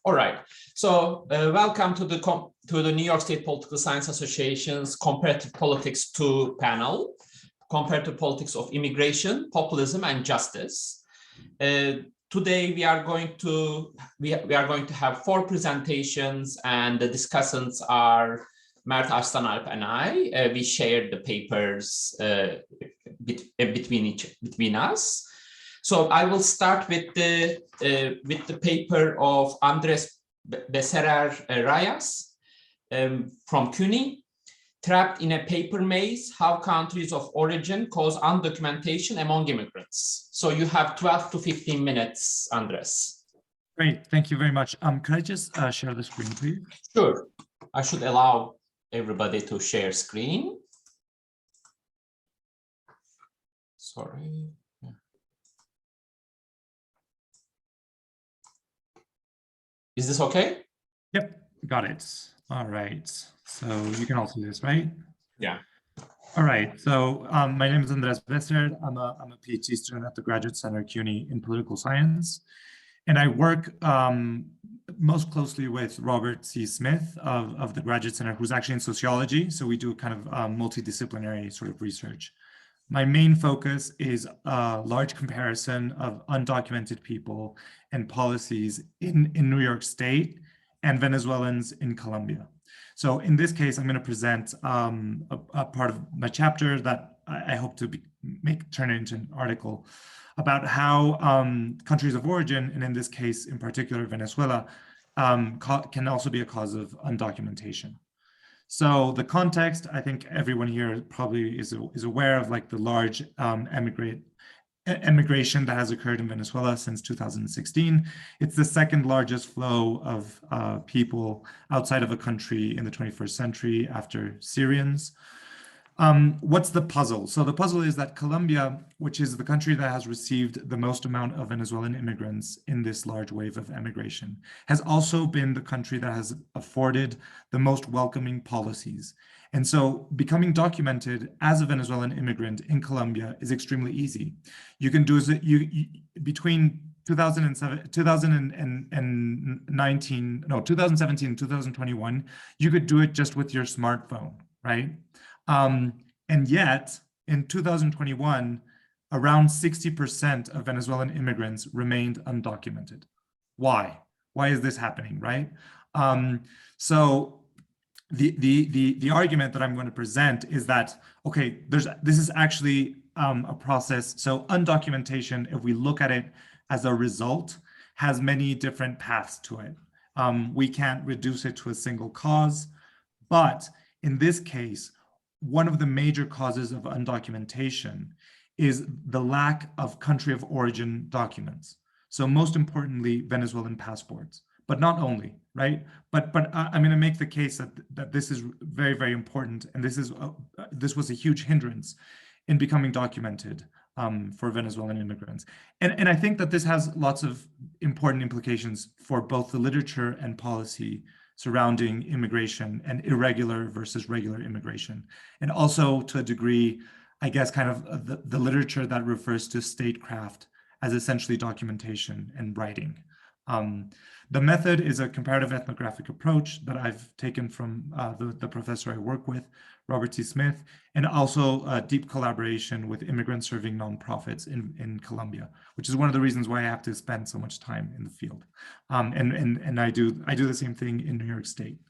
All right. So welcome to the New York State Political Science Association's Comparative Politics 2 panel, Comparative Politics of Immigration, Populism, and Justice. Today we are going to have 4 presentations, and the discussants are Mert Arslanalp and I. We shared the papers between us. So I will start with the paper of Andres Becerra Reyes from CUNY, Trapped in a Paper Maze, How Countries of Origin Cause Undocumentation Among Immigrants. So you have 12 to 15 minutes, Andres. Great, thank you very much. Could I just share the screen, please? Sure. I should allow everybody to share screen. Sorry. Is this okay? Yep, got it. All right. So you can all see this, right? Yeah. All right. So my name is Andres Becerra. I'm a PhD student at the Graduate Center CUNY in political science. And I work most closely with Robert C. Smith of the Graduate Center, who's actually in sociology. So we do kind of multidisciplinary sort of research. My main focus is a large comparison of undocumented people and policies in New York State and Venezuelans in Colombia. So in this case, I'm going to present a part of my chapter that I hope to turn it into an article about how countries of origin, and in this case, in particular, Venezuela, can also be a cause of undocumentation. So the context, I think everyone here probably is aware of, like, the large immigration that has occurred in Venezuela since 2016. It's the second largest flow of people outside of a country in the 21st century after Syrians. What's the puzzle? So the puzzle is that Colombia, which is the country that has received the most amount of Venezuelan immigrants in this large wave of emigration, has also been the country that has afforded the most welcoming policies. And so becoming documented as a Venezuelan immigrant in Colombia is extremely easy. You can do it between 2017 and 2021, you could do it just with your smartphone, right? And yet, in 2021, around 60% of Venezuelan immigrants remained undocumented. Why? Why is this happening, right? So the argument that I'm going to present is that, okay, this is actually a process. So undocumentation, if we look at it as a result, has many different paths to it. We can't reduce it to a single cause, but in this case, one of the major causes of undocumentation is the lack of country of origin documents. So most importantly, Venezuelan passports, but not only, right? But I'm going to make the case that this is very, very important, and this was a huge hindrance in becoming documented for Venezuelan immigrants. And I think that this has lots of important implications for both the literature and policy surrounding immigration and irregular versus regular immigration. And also, to a degree, I guess, kind of the literature that refers to statecraft as essentially documentation and writing. The method is a comparative ethnographic approach that I've taken from the professor I work with, Robert C. Smith, and also a deep collaboration with immigrant-serving nonprofits in Colombia, which is one of the reasons why I have to spend so much time in the field. And I do the same thing in New York State.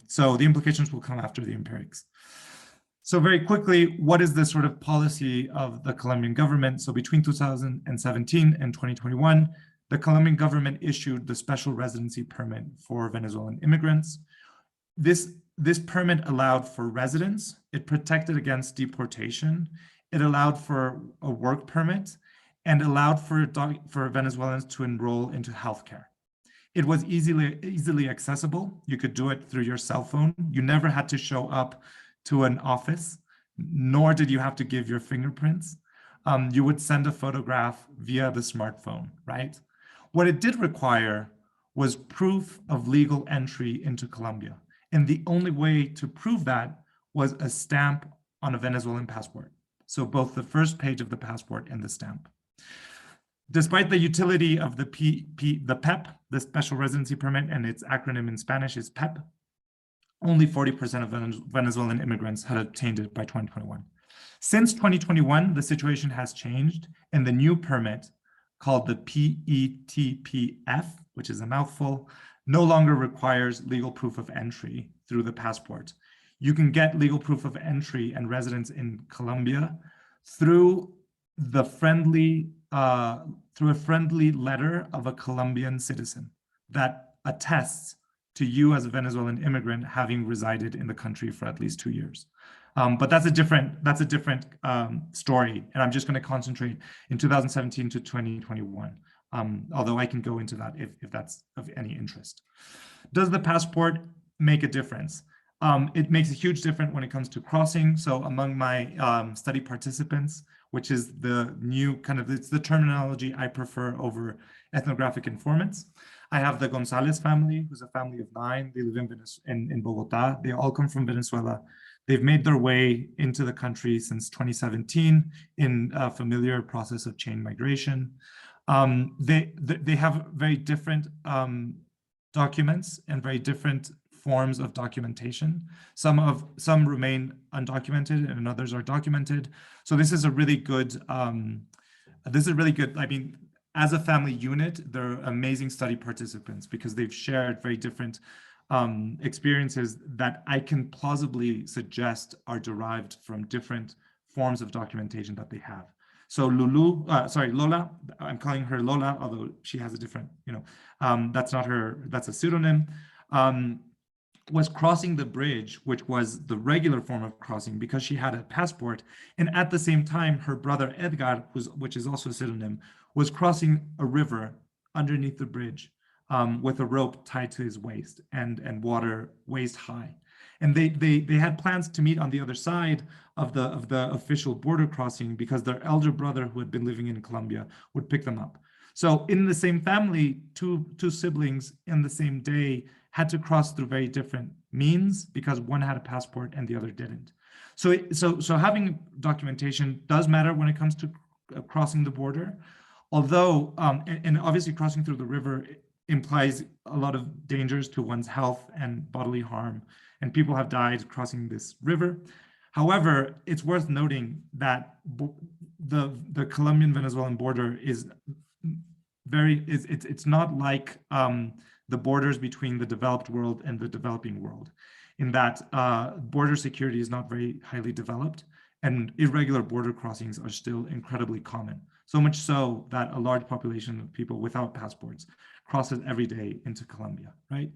So the implications will come after the empirics. So very quickly, what is the sort of policy of the Colombian government? So between 2017 and 2021, the Colombian government issued the special residency permit for Venezuelan immigrants. This permit allowed for residence, it protected against deportation, it allowed for a work permit, and allowed for Venezuelans to enroll into healthcare. It was easily accessible. You could do it through your cell phone. You never had to show up to an office, nor did you have to give your fingerprints. You would send a photograph via the smartphone, right? What it did require was proof of legal entry into Colombia. And the only way to prove that was a stamp on a Venezuelan passport. So both the first page of the passport and the stamp. Despite the utility of the PEP, the special residency permit, and its acronym in Spanish is PEP. Only 40% of Venezuelan immigrants had obtained it by 2021. Since 2021, the situation has changed, and the new permit, called the PETPF, which is a mouthful, no longer requires legal proof of entry through the passport. You can get legal proof of entry and residence in Colombia through a friendly letter of a Colombian citizen that attests to you as a Venezuelan immigrant having resided in the country for at least 2 years. But that's a different story, and I'm just going to concentrate in 2017 to 2021. Although I can go into that if that's of any interest. Does the passport make a difference? It makes a huge difference when it comes to crossing. So among my study participants, which is the new it's the terminology I prefer over ethnographic informants. I have the Gonzalez family, who's a family of 9. They live in Bogota. They all come from Venezuela. They've made their way into the country since 2017 in a familiar process of chain migration. They have very different documents and very different forms of documentation. Some remain undocumented and others are documented. So this is a really good, I mean, as a family unit, they're amazing study participants because they've shared very different experiences that I can plausibly suggest are derived from different forms of documentation that they have. So Lola, I'm calling her Lola, although she has a different, that's not her, that's a pseudonym, was crossing the bridge, which was the regular form of crossing because she had a passport. And at the same time, her brother Edgar, which is also a pseudonym, was crossing a river underneath the bridge with a rope tied to his waist and water waist high. And they had plans to meet on the other side of the official border crossing because their elder brother, who had been living in Colombia, would pick them up. So in the same family, two siblings in the same day had to cross through very different means because one had a passport and the other didn't. So having documentation does matter when it comes to crossing the border, although and obviously crossing through the river implies a lot of dangers to one's health and bodily harm, and people have died crossing this river. However, it's worth noting that the Colombian-Venezuelan border is it's not like the borders between the developed world and the developing world, in that border security is not very highly developed and irregular border crossings are still incredibly common. So much so that a large population of people without passports crosses every day into Colombia, right?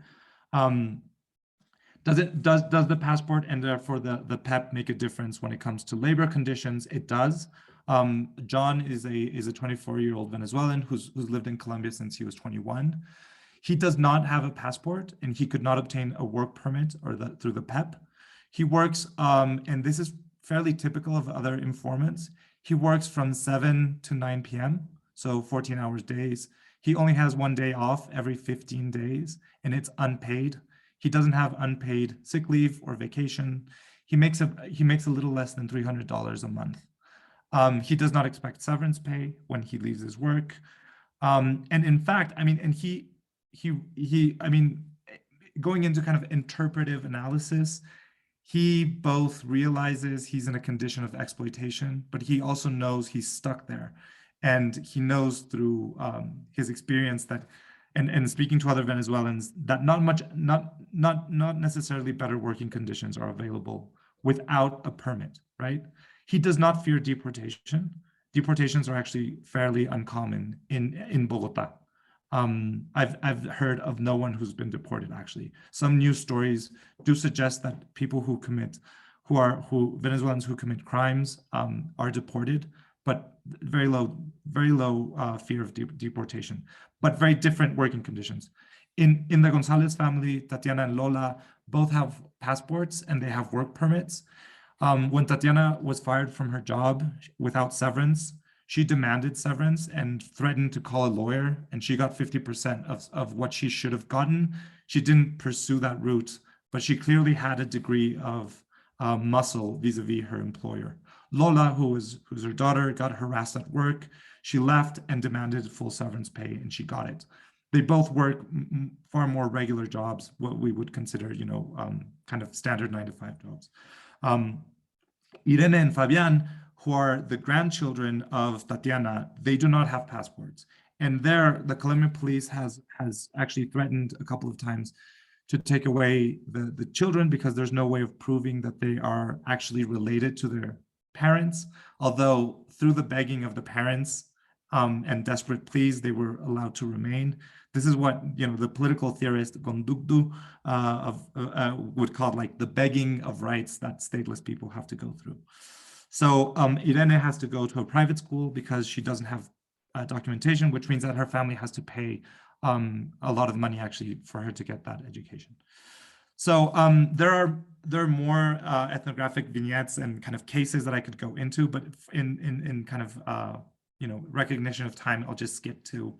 Does the passport and therefore the PEP make a difference when it comes to labor conditions? It does. John is a 24-year-old Venezuelan who's lived in Colombia since he was 21. He does not have a passport and he could not obtain a work permit or through the PEP. He works, and this is fairly typical of other informants. He works from 7 to 9 p.m., so 14 hours days. He only has 1 day off every 15 days and it's unpaid. He doesn't have unpaid sick leave or vacation. He makes a little less than $300 a month. He does not expect severance pay when he leaves his work. And in fact, I mean, going into kind of interpretive analysis, he both realizes he's in a condition of exploitation, but he also knows he's stuck there. And he knows through his experience that, and speaking to other Venezuelans, that not necessarily better working conditions are available without a permit, right? He does not fear deportation. Deportations are actually fairly uncommon in Bogota. I've heard of no one who's been deported, actually. Some news stories do suggest that people Venezuelans who commit crimes are deported, but very low fear of deportation, but very different working conditions. In the Gonzalez family, Tatiana and Lola both have passports and they have work permits. When Tatiana was fired from her job without severance, she demanded severance and threatened to call a lawyer, and she got 50% of what she should have gotten. She didn't pursue that route, but she clearly had a degree of muscle vis-a-vis her employer. Lola, who's her daughter, got harassed at work. She left and demanded full severance pay, and she got it. they both work far more regular jobs, what we would consider, kind of standard 9-to-5 jobs. Irene and Fabian, who are the grandchildren of Tatiana, they do not have passports. And there, the Colombian police has actually threatened a couple of times to take away the children because there's no way of proving that they are actually related to their parents, although through the begging of the parents and desperate pleas, they were allowed to remain. This is what the political theorist Gondukdu would call like the begging of rights that stateless people have to go through. So Irene has to go to a private school because she doesn't have documentation, which means that her family has to pay a lot of money actually for her to get that education. So there are more ethnographic vignettes and kind of cases that I could go into, but in kind of recognition of time, I'll just skip to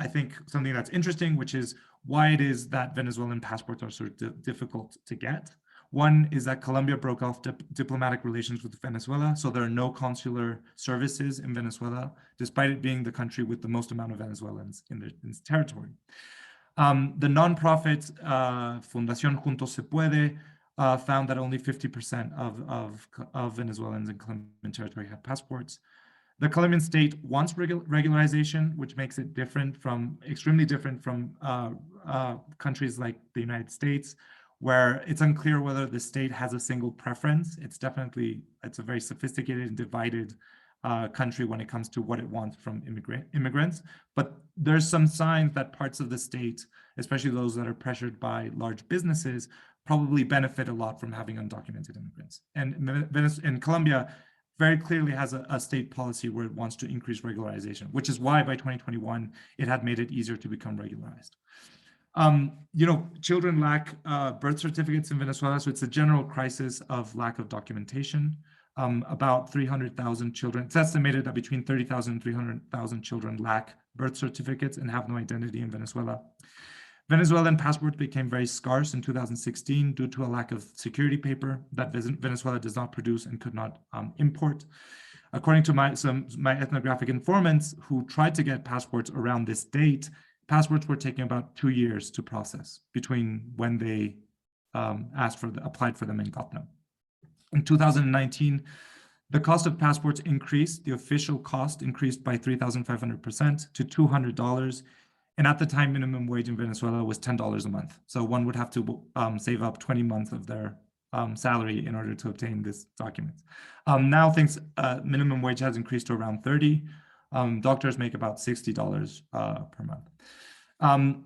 I think something that's interesting, which is why it is that Venezuelan passports are sort of difficult to get. One is that Colombia broke off diplomatic relations with Venezuela, so there are no consular services in Venezuela, despite it being the country with the most amount of Venezuelans in its territory. The nonprofit Fundación Juntos Se Puede found that only 50% of Venezuelans in Colombian territory have passports. The Colombian state wants regularization, which makes it extremely different from countries like the United States, where it's unclear whether the state has a single preference. It's a very sophisticated and divided country when it comes to what it wants from immigrants. But there's some signs that parts of the state, especially those that are pressured by large businesses, probably benefit a lot from having undocumented immigrants. And Colombia very clearly has a state policy where it wants to increase regularization, which is why by 2021, it had made it easier to become regularized. Children lack birth certificates in Venezuela, so it's a general crisis of lack of documentation. About 300,000 children, it's estimated that between 30,000 and 300,000 children lack birth certificates and have no identity in Venezuela. Venezuelan passports became very scarce in 2016 due to a lack of security paper that Venezuela does not produce and could not import. According to my ethnographic informants who tried to get passports around this date, passports were taking about 2 years to process between when they applied for them and got them. In 2019, the cost of passports increased. The official cost increased by 3,500% to $200. And at the time, minimum wage in Venezuela was $10 a month. So one would have to save up 20 months of their salary in order to obtain this document. Now minimum wage has increased to around 30. Doctors make about $60 per month.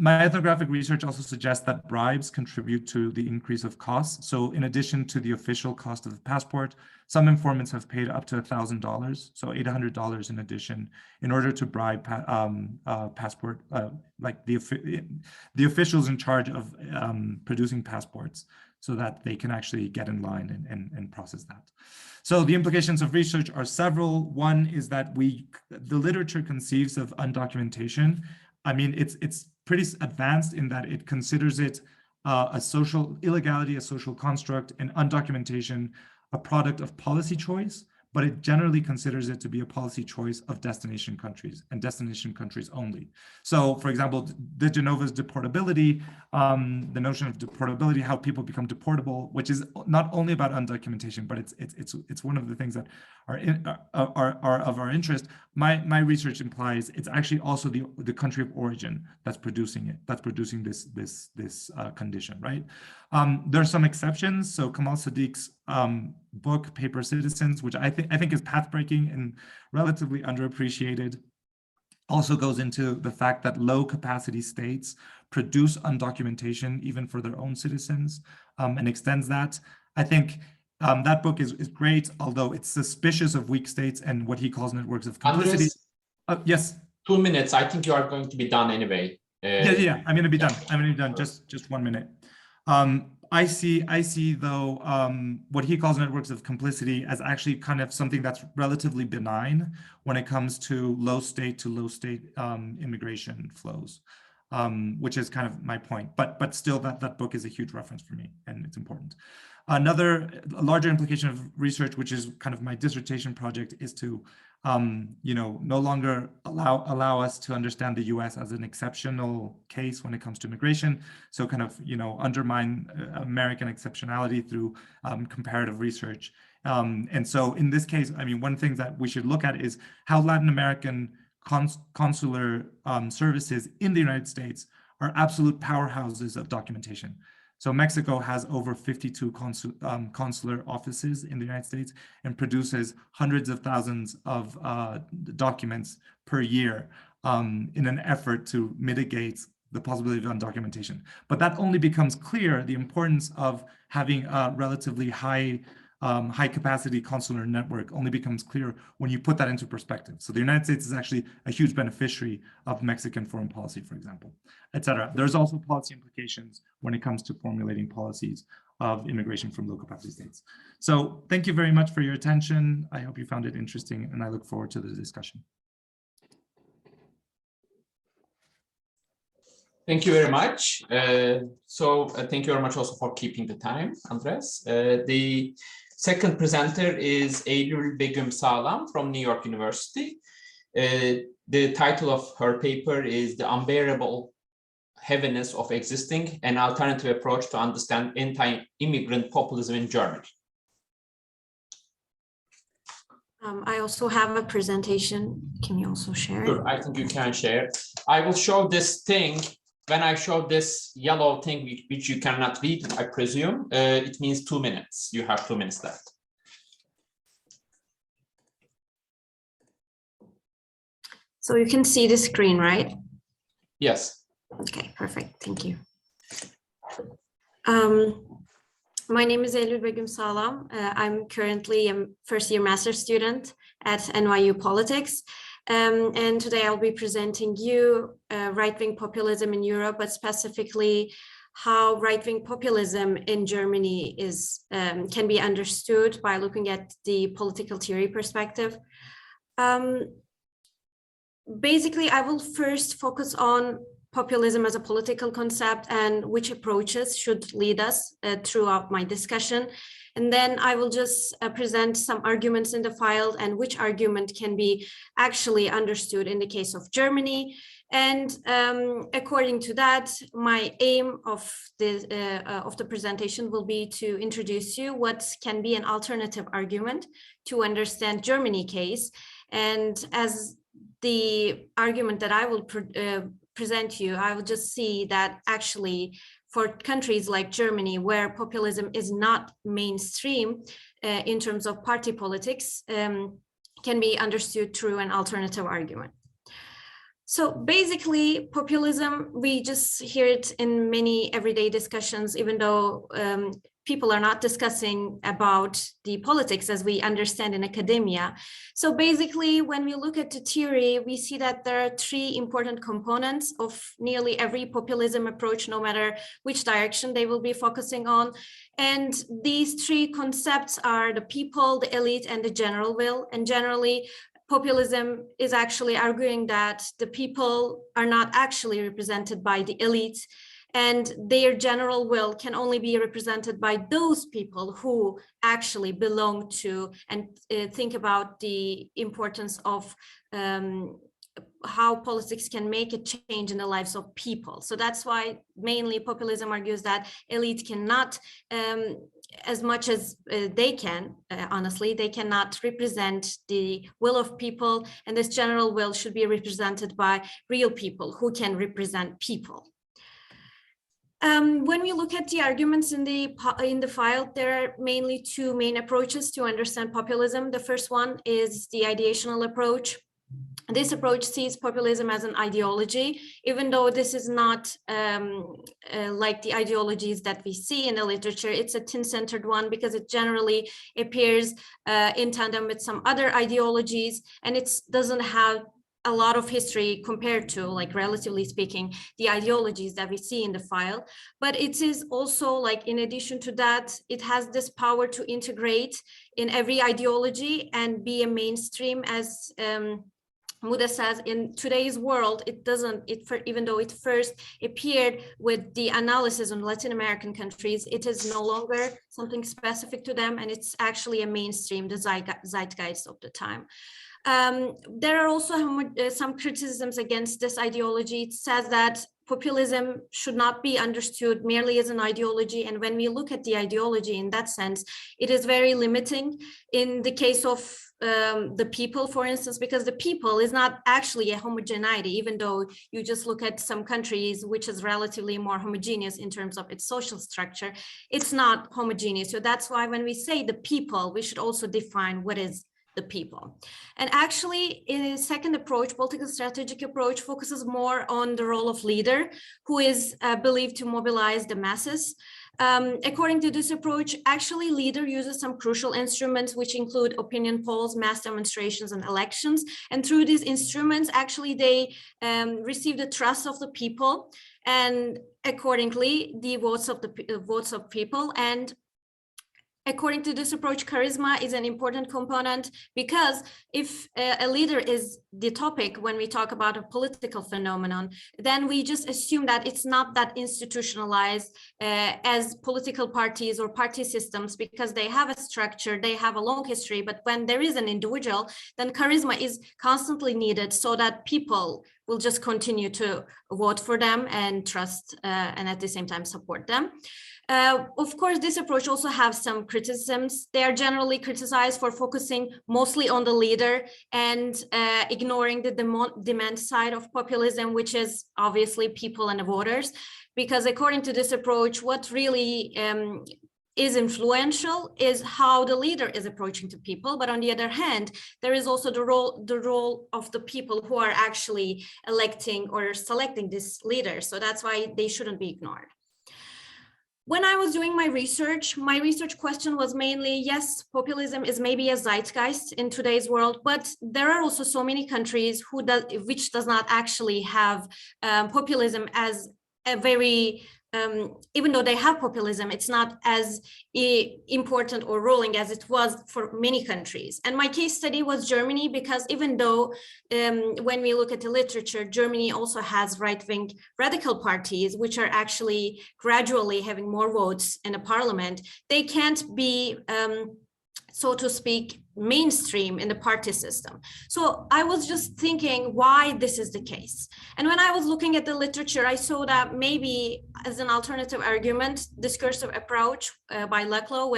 My ethnographic research also suggests that bribes contribute to the increase of costs. So in addition to the official cost of the passport, some informants have paid up to $1,000, so $800 in addition, in order to bribe passport, like the officials in charge of producing passports, so that they can actually get in line and process that. So the implications of research are several. One is that the literature conceives of undocumentation. I mean, it's pretty advanced in that it considers it a social illegality, a social construct, and undocumentation a product of policy choice, but it generally considers it to be a policy choice of destination countries and destination countries only. So, for example, de Genova's deportability, the notion of deportability, how people become deportable, which is not only about undocumentation, but it's one of the things that are of our interest. My research implies it's actually also the country of origin that's producing it, that's producing this condition, right? There are some exceptions. So Kamal Sadiq's book, Paper Citizens, which I think is pathbreaking and relatively underappreciated, also goes into the fact that low capacity states produce undocumentation even for their own citizens, and extends that. I think that book is great, although it's suspicious of weak states and what he calls networks of complicity. Yes. 2 minutes. I think you are going to be done anyway. Yeah. I'm going to be done. I'm going to be done. Just 1 minute. I see though what he calls networks of complicity as actually kind of something that's relatively benign when it comes to low state immigration flows, which is kind of my point. But still, that book is a huge reference for me, and it's important. A larger implication of research, which is kind of my dissertation project, is to no longer allow us to understand the US as an exceptional case when it comes to immigration. So kind of, undermine American exceptionality through comparative research. And so in this case, I mean, one thing that we should look at is how Latin American consular services in the United States are absolute powerhouses of documentation. So Mexico has over 52 consular offices in the United States and produces hundreds of thousands of documents per year in an effort to mitigate the possibility of undocumentation. But that only becomes clear, the importance of having a relatively high capacity consular network only becomes clear when you put that into perspective. So the United States is actually a huge beneficiary of Mexican foreign policy, for example, et cetera. There's also policy implications when it comes to formulating policies of immigration from low capacity states. So thank you very much for your attention. I hope you found it interesting, and I look forward to the discussion. Thank you very much. Thank you very much also for keeping the time, Andres. The second presenter is Eylül Begüm Sağlam from New York University. The title of her paper is The Unbearable Heaviness of Existing, an Alternative Approach to Understand Anti-Immigrant Populism in Germany. I also have a presentation. Can you also share it? Sure, I think you can share. I will show this thing. When I show this yellow thing, which you cannot read, I presume, it means 2 minutes. You have 2 minutes left. So you can see the screen, right? Yes. Okay, perfect. Thank you. My name is Eylül Begüm Sağlam. I'm currently a first-year master's student at NYU Politics. And today I'll be presenting you right-wing populism in Europe, but specifically how right-wing populism in Germany can be understood by looking at the political theory perspective. Basically, I will first focus on populism as a political concept and which approaches should lead us throughout my discussion. And then I will just present some arguments in the file and which argument can be actually understood in the case of Germany. And according to that, my aim of the presentation will be to introduce you what can be an alternative argument to understand Germany case. And as the argument that I will present you, I will just see that actually for countries like Germany, where populism is not mainstream in terms of party politics, can be understood through an alternative argument. So basically, populism, we just hear it in many everyday discussions, even though people are not discussing about the politics as we understand in academia. So basically, when we look at the theory, we see that there are 3 important components of nearly every populism approach, no matter which direction they will be focusing on. And these 3 concepts are the people, the elite, and the general will. And generally, populism is actually arguing that the people are not actually represented by the elite, and their general will can only be represented by those people who actually belong to and think about the importance of how politics can make a change in the lives of people. So that's why mainly populism argues that elite cannot, as much as they can, honestly, they cannot represent the will of people, and this general will should be represented by real people who can represent people. When we look at the arguments in the file, there are mainly 2 main approaches to understand populism. The first one is the ideational approach. This approach sees populism as an ideology, even though this is not like the ideologies that we see in the literature. It's a tin-centered one because it generally appears in tandem with some other ideologies, and it doesn't have a lot of history compared to, like, relatively speaking, the ideologies that we see in the file. But it is also, like, in addition to that, it has this power to integrate in every ideology and be a mainstream, as Muda says, in today's world, even though it first appeared with the analysis on Latin American countries, it is no longer something specific to them, and it's actually a mainstream, the zeitgeist of the time. There are also some criticisms against this ideology. It says that populism should not be understood merely as an ideology. And when we look at the ideology in that sense, it is very limiting in the case of the people, for instance, because the people is not actually a homogeneity, even though you just look at some countries, which is relatively more homogeneous in terms of its social structure, it's not homogeneous. So that's why when we say the people, we should also define what is the people. And actually, in a second approach, political strategic approach focuses more on the role of leader, who is believed to mobilize the masses. According to this approach, actually leader uses some crucial instruments, which include opinion polls, mass demonstrations, and elections. And through these instruments, actually they receive the trust of the people, and accordingly the votes of people. And according to this approach, charisma is an important component, because if a leader is the topic when we talk about a political phenomenon, then we just assume that it's not that institutionalized as political parties or party systems, because they have a structure, they have a long history. But when there is an individual, then charisma is constantly needed so that people will just continue to vote for them and trust and at the same time support them. Of course, this approach also has some criticisms. They are generally criticized for focusing mostly on the leader and ignoring the demand side of populism, which is obviously people and the voters. Because according to this approach, what really is influential is how the leader is approaching to people. But on the other hand, there is also the role of the people who are actually electing or selecting this leader. So that's why they shouldn't be ignored. When I was doing my research question was mainly, yes, populism is maybe a zeitgeist in today's world, but there are also so many countries which does not actually have populism as a very, even though they have populism, it's not as important or ruling as it was for many countries. And my case study was Germany, because even though when we look at the literature, Germany also has right-wing radical parties, which are actually gradually having more votes in the parliament, they can't be, so to speak, mainstream in the party system. So I was just thinking why this is the case. And when I was looking at the literature, I saw that maybe as an alternative argument, discursive approach by Laclau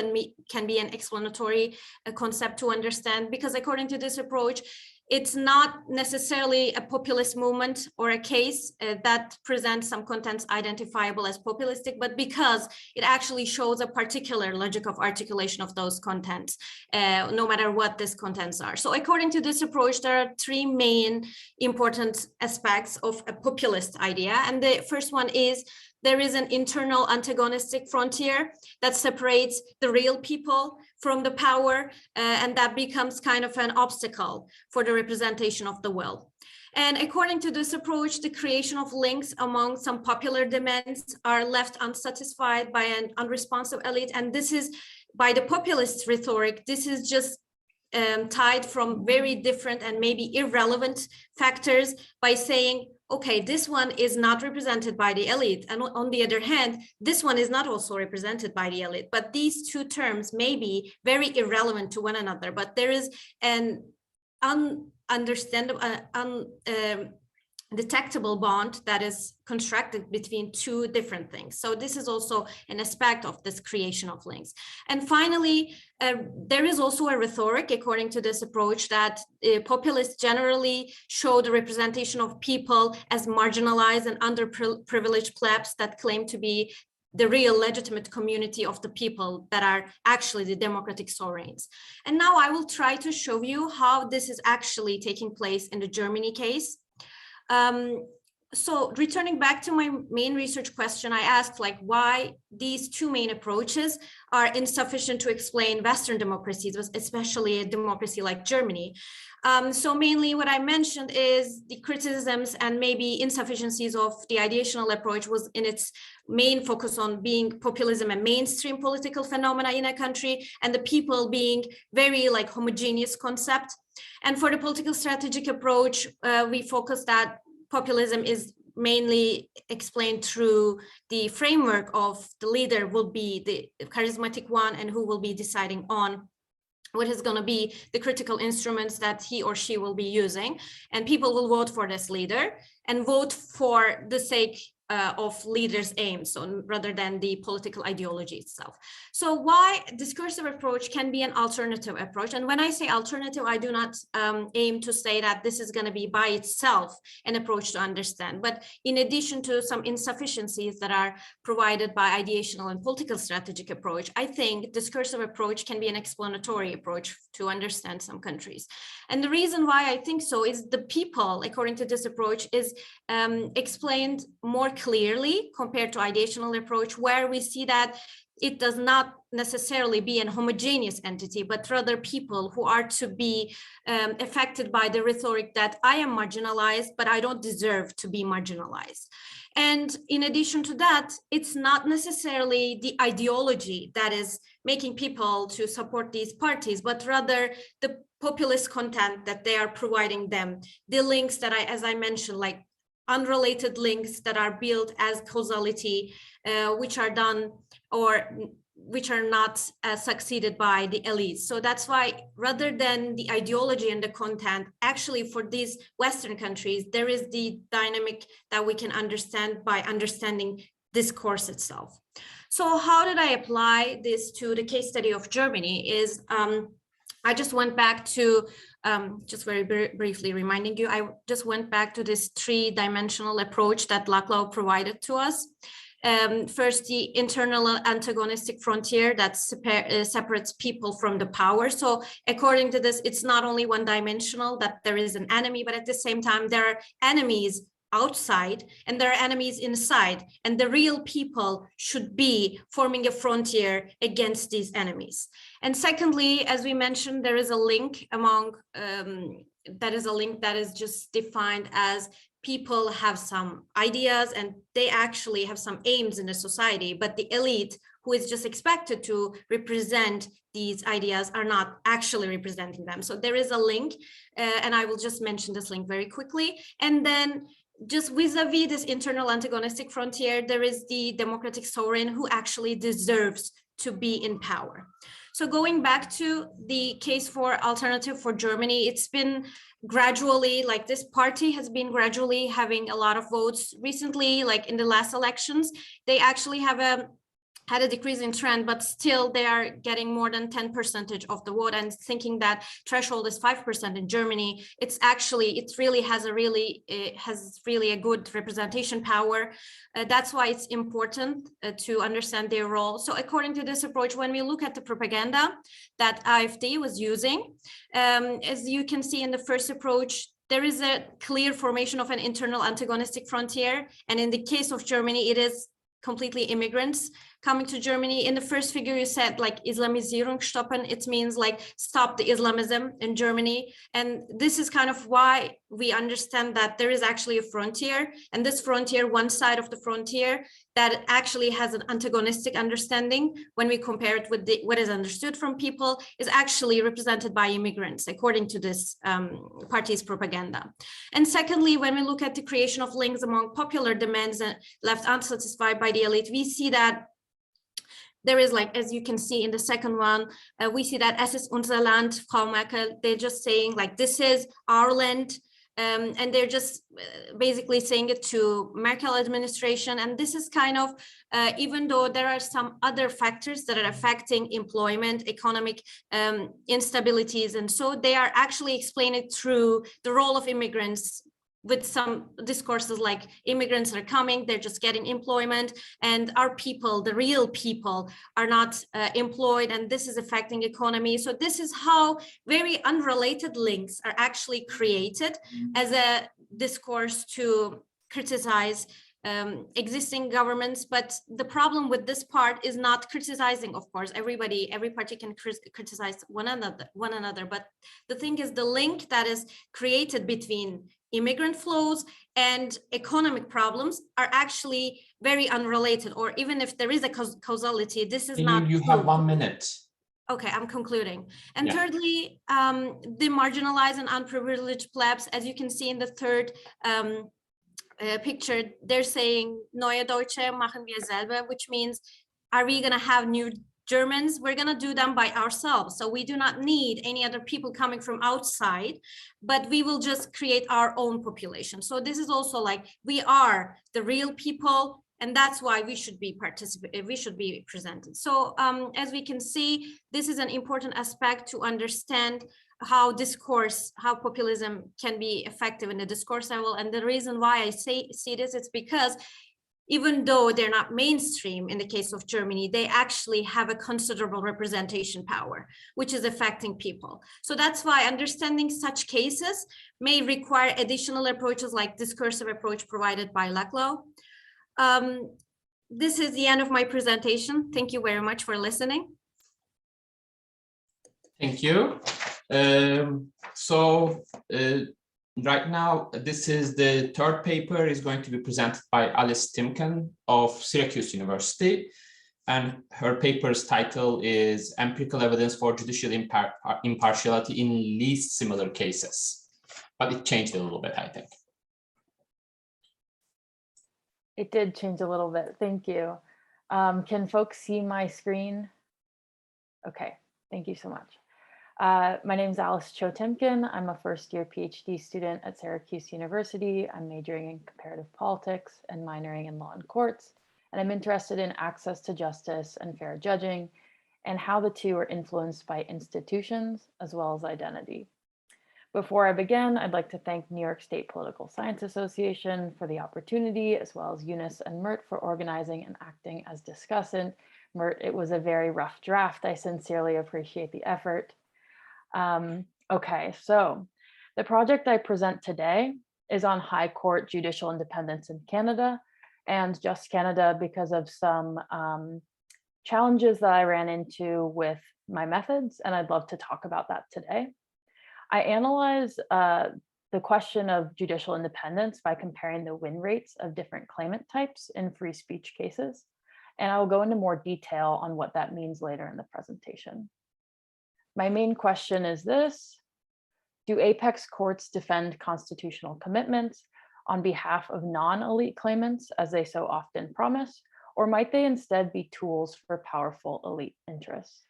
can be an explanatory concept to understand, because according to this approach, it's not necessarily a populist movement or a case that presents some contents identifiable as populistic, but because it actually shows a particular logic of articulation of those contents, no matter what these contents are. So according to this approach, there are three main important aspects of a populist idea. And the first one is there is an internal antagonistic frontier that separates the real people from the power, and that becomes kind of an obstacle for the representation of the will. And according to this approach, the creation of links among some popular demands are left unsatisfied by an unresponsive elite. And this is, by the populist rhetoric, this is just tied from very different and maybe irrelevant factors by saying, okay, this one is not represented by the elite. And on the other hand, this one is not also represented by the elite. But these two terms may be very irrelevant to one another, but there is an detectable bond that is constructed between two different things. So this is also an aspect of this creation of links. And finally, there is also a rhetoric, according to this approach, that populists generally show the representation of people as marginalized and underprivileged plebs that claim to be the real legitimate community of the people that are actually the democratic sovereigns. And now I will try to show you how this is actually taking place in the Germany case. So returning back to my main research question, I asked why these two main approaches are insufficient to explain Western democracies, especially a democracy like Germany. So mainly what I mentioned is the criticisms and maybe insufficiencies of the ideational approach was in its main focus on being populism a mainstream political phenomena in a country, and the people being very homogeneous concept. And for the political strategic approach, we focus that populism is mainly explained through the framework of the leader will be the charismatic one and who will be deciding on what is going to be the critical instruments that he or she will be using, and people will vote for this leader and vote for the sake of leaders' aims, so rather than the political ideology itself. So why discursive approach can be an alternative approach? And when I say alternative, I do not aim to say that this is going to be by itself an approach to understand, but in addition to some insufficiencies that are provided by ideational and political strategic approach, I think discursive approach can be an explanatory approach to understand some countries. And the reason why I think so is the people, according to this approach, is explained more clearly compared to ideational approach, where we see that it does not necessarily be an homogeneous entity, but rather people who are to be affected by the rhetoric that I am marginalized, but I don't deserve to be marginalized. And in addition to that, it's not necessarily the ideology that is making people to support these parties, but rather the populist content that they are providing them, the links that as I mentioned, like unrelated links that are built as causality, which are done or which are not succeeded by the elites. So that's why rather than the ideology and the content, actually for these Western countries, there is the dynamic that we can understand by understanding discourse itself. So how did I apply this to the case study of Germany is I just went back to, just very briefly reminding you, I just went back to this three-dimensional approach that Laclau provided to us. First, the internal antagonistic frontier that separates people from the power. So according to this, it's not only one-dimensional, that there is an enemy, but at the same time, there are enemies outside and there are enemies inside, and the real people should be forming a frontier against these enemies. And secondly, as we mentioned, there is a link among that is just defined as people have some ideas and they actually have some aims in the society, but the elite, who is just expected to represent these ideas, are not actually representing them. So there is a link, and I will just mention this link very quickly. And then just vis-a-vis this internal antagonistic frontier, there is the democratic sovereign who actually deserves to be in power. So going back to the case for alternative for Germany, it's been gradually, like this party has been gradually having a lot of votes recently, like in the last elections. They actually have had a decreasing trend, but still they are getting more than 10% of the vote, and thinking that threshold is 5% in Germany. It's actually, it really has a good representation power. That's why it's important to understand their role. So according to this approach, when we look at the propaganda that AfD was using, as you can see in the first approach, there is a clear formation of an internal antagonistic frontier. And in the case of Germany, it is completely immigrants coming to Germany. In the first figure, you said like Islamisierung stoppen. It means like stop the Islamism in Germany. And this is kind of why we understand that there is actually a frontier, and this frontier, one side of the frontier that actually has an antagonistic understanding when we compare it with what is understood from people, is actually represented by immigrants, according to this party's propaganda. And secondly, when we look at the creation of links among popular demands left unsatisfied by the elite, we see that there is, like, as you can see in the second one, we see that es ist unser Land, Frau Merkel, they're just saying like, this is our land. And they're just basically saying it to Merkel administration. And this is kind of, even though there are some other factors that are affecting employment, economic instabilities, and so they are actually explaining through the role of immigrants, with some discourses like immigrants are coming, they're just getting employment, and our people, the real people, are not employed, and this is affecting economy. So this is how very unrelated links are actually created as a discourse to criticize existing governments. But the problem with this part is not criticizing, of course, every party can criticize one another, but the thing is the link that is created between immigrant flows and economic problems are actually very unrelated, or even if there is a causality, this is not you have 1 minute. Okay, I'm concluding. And Yeah. thirdly, the marginalized and unprivileged plebs, as you can see in the third picture, they're saying Neue Deutsche machen wir selber, which means, are we going to have new Germans, we're going to do them by ourselves. So we do not need any other people coming from outside, but we will just create our own population. So this is also like, we are the real people, and that's why we should be presented. So as we can see, this is an important aspect to understand how populism can be effective in the discourse level. And the reason why I see this, it's because even though they're not mainstream in the case of Germany, they actually have a considerable representation power, which is affecting people. So that's why understanding such cases may require additional approaches like discursive approach provided by Laclau. This is the end of my presentation. Thank you very much for listening. Thank you. Right now, this is the third paper is going to be presented by Alice Timken of Syracuse University. And her paper's title is Empirical Evidence for Judicial Impartiality in Least Similar Cases. But it changed a little bit, I think. It did change a little bit. Thank you. Can folks see my screen? Okay, thank you so much. My name is Alice Cho-Timken. I'm a first-year PhD student at Syracuse University. I'm majoring in comparative politics and minoring in law and courts. And I'm interested in access to justice and fair judging and how the two are influenced by institutions as well as identity. Before I begin, I'd like to thank New York State Political Science Association for the opportunity, as well as Eunice and Mert for organizing and acting as discussant. Mert, it was a very rough draft. I sincerely appreciate the effort. Okay, so the project I present today is on High Court judicial independence in Canada, and just Canada because of some challenges that I ran into with my methods, and I'd love to talk about that today. I analyze the question of judicial independence by comparing the win rates of different claimant types in free speech cases, and I'll go into more detail on what that means later in the presentation. My main question is this: do apex courts defend constitutional commitments on behalf of non-elite claimants, as they so often promise, or might they instead be tools for powerful elite interests?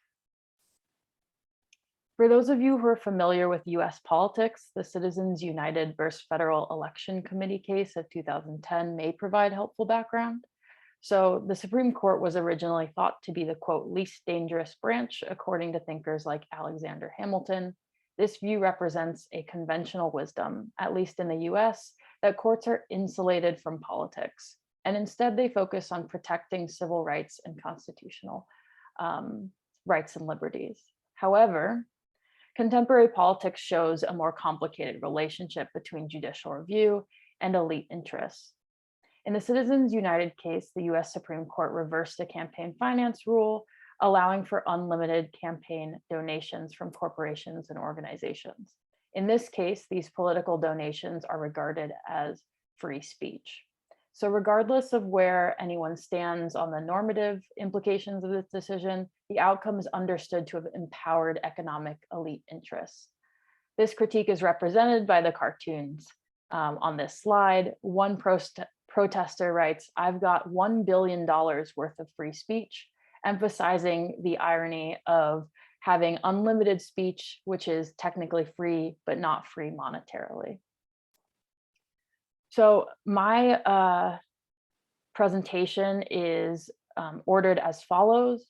For those of you who are familiar with US politics, the Citizens United versus Federal Election Committee case of 2010 may provide helpful background. So the Supreme Court was originally thought to be the, quote, least dangerous branch, according to thinkers like Alexander Hamilton. This view represents a conventional wisdom, at least in the US, that courts are insulated from politics, and instead they focus on protecting civil rights and constitutional rights and liberties. However, contemporary politics shows a more complicated relationship between judicial review and elite interests. In the Citizens United case, the US Supreme Court reversed the campaign finance rule, allowing for unlimited campaign donations from corporations and organizations. In this case, these political donations are regarded as free speech. So regardless of where anyone stands on the normative implications of this decision, the outcome is understood to have empowered economic elite interests. This critique is represented by the cartoons on this slide. One protester writes, "I've got $1 billion worth of free speech," emphasizing the irony of having unlimited speech, which is technically free, but not free monetarily. So my presentation is ordered as follows: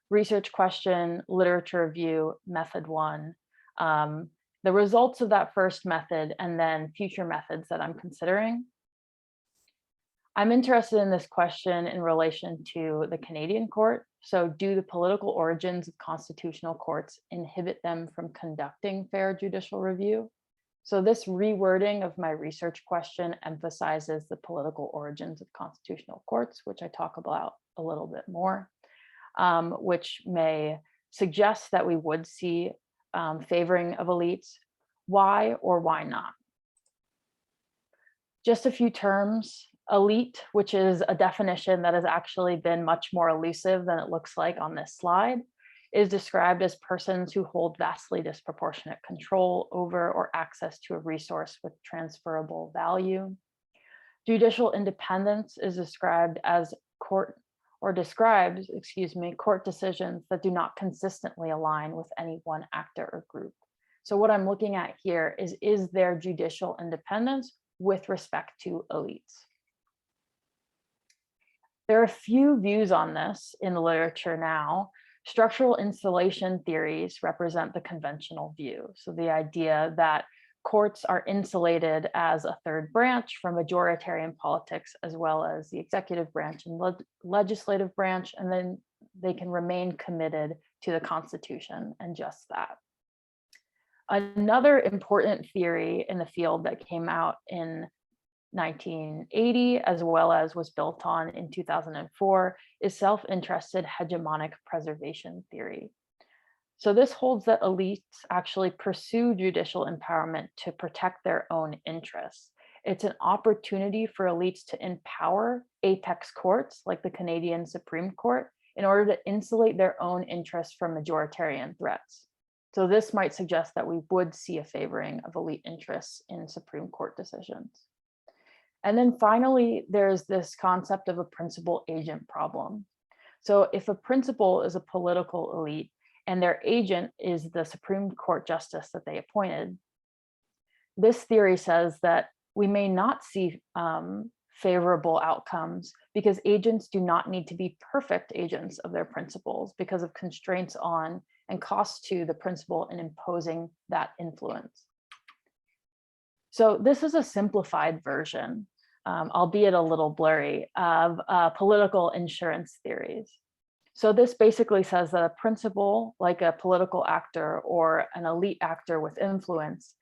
research question, literature review, method one, the results of that first method, and then future methods that I'm considering. I'm interested in this question in relation to the Canadian court. So do the political origins of constitutional courts inhibit them from conducting fair judicial review? So this rewording of my research question emphasizes the political origins of constitutional courts, which I talk about a little bit more, which may suggest that we would see favoring of elites. Why or why not? Just a few terms. Elite, which is a definition that has actually been much more elusive than it looks like on this slide, is described as persons who hold vastly disproportionate control over or access to a resource with transferable value. Judicial independence is described as court or describes, court decisions that do not consistently align with any one actor or group. So what I'm looking at here is there judicial independence with respect to elites? There are a few views on this in the literature now. Structural installation theories represent the conventional view. So the idea that courts are insulated as a third branch from majoritarian politics, as well as the executive branch and legislative branch, and then they can remain committed to the Constitution and just that. Another important theory in the field that came out in 1980, as well as was built on in 2004, is self-interested hegemonic preservation theory. So this holds that elites actually pursue judicial empowerment to protect their own interests. It's an opportunity for elites to empower apex courts like the Canadian Supreme Court in order to insulate their own interests from majoritarian threats. So this might suggest that we would see a favoring of elite interests in Supreme Court decisions. And then finally, there's this concept of a principal agent problem. So if a principal is a political elite and their agent is the Supreme Court justice that they appointed, this theory says that we may not see favorable outcomes because agents do not need to be perfect agents of their principals because of constraints on and costs to the principal in imposing that influence. So this is a simplified version, albeit a little blurry, of political insurance theories. So this basically says that a principal, like a political actor or an elite actor with influence,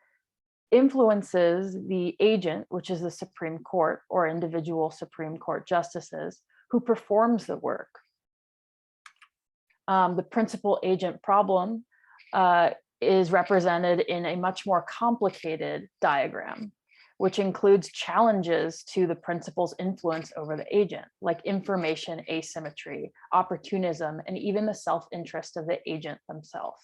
influences the agent, which is the Supreme Court or individual Supreme Court justices, who performs the work. The principal agent problem is represented in a much more complicated diagram, which includes challenges to the principal's influence over the agent, like information asymmetry, opportunism, and even the self-interest of the agent themselves.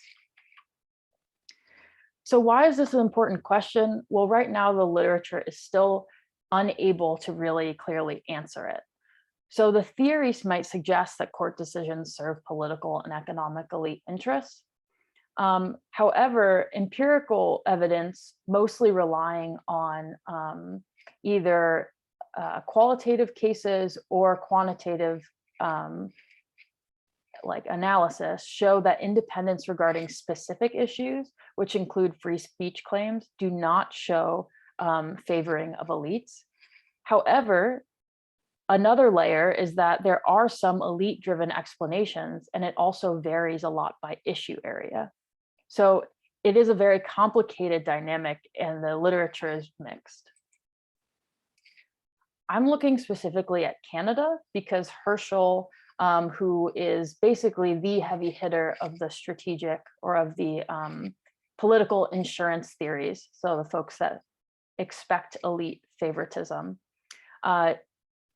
So why is this an important question? Well, right now the literature is still unable to really clearly answer it. So the theories might suggest that court decisions serve political and economic elite interests. However, empirical evidence, mostly relying on either qualitative cases or quantitative analysis, show that independence regarding specific issues, which include free speech claims, do not show favoring of elites. However, another layer is that there are some elite-driven explanations, and it also varies a lot by issue area. So it is a very complicated dynamic, and the literature is mixed. I'm looking specifically at Canada because Herschel, who is basically the heavy hitter of the strategic or of the political insurance theories, so the folks that expect elite favoritism,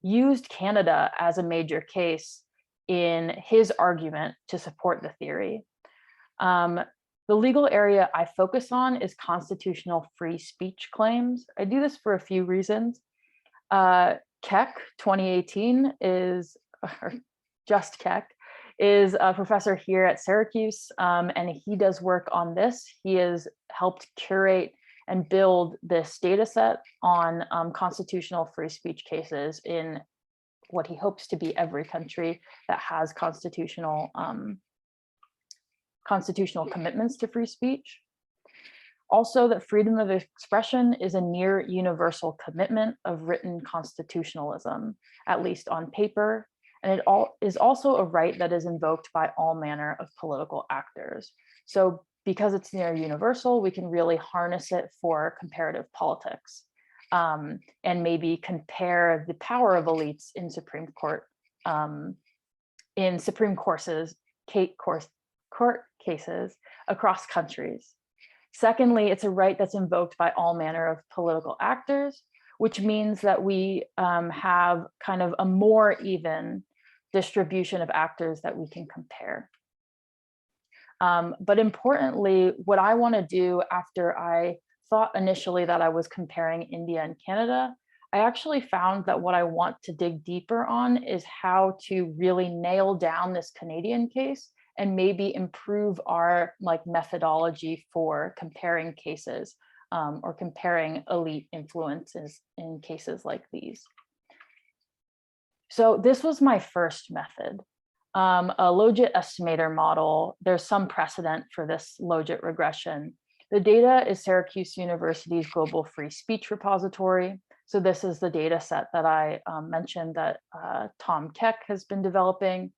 used Canada as a major case in his argument to support the theory. The legal area I focus on is constitutional free speech claims. I do this for a few reasons. Keck 2018 is, or just Keck, is a professor here at Syracuse, and he does work on this. He has helped curate and build this data set on constitutional free speech cases in what he hopes to be every country that has constitutional commitments to free speech. Also, that freedom of expression is a near universal commitment of written constitutionalism, at least on paper, and it is also a right that is invoked by all manner of political actors. So because it's near universal, we can really harness it for comparative politics, and maybe compare the power of elites in Supreme Court, court cases across countries. Secondly, it's a right that's invoked by all manner of political actors, which means that we have kind of a more even distribution of actors that we can compare. But importantly, what I want to do after I thought initially that I was comparing India and Canada, I actually found that what I want to dig deeper on is how to really nail down this Canadian case and maybe improve our methodology for comparing cases or comparing elite influences in cases like these. So this was my first method, a logit estimator model. There's some precedent for this logit regression. The data is Syracuse University's Global Free Speech Repository. So this is the data set that I mentioned that Tom Keck has been developing.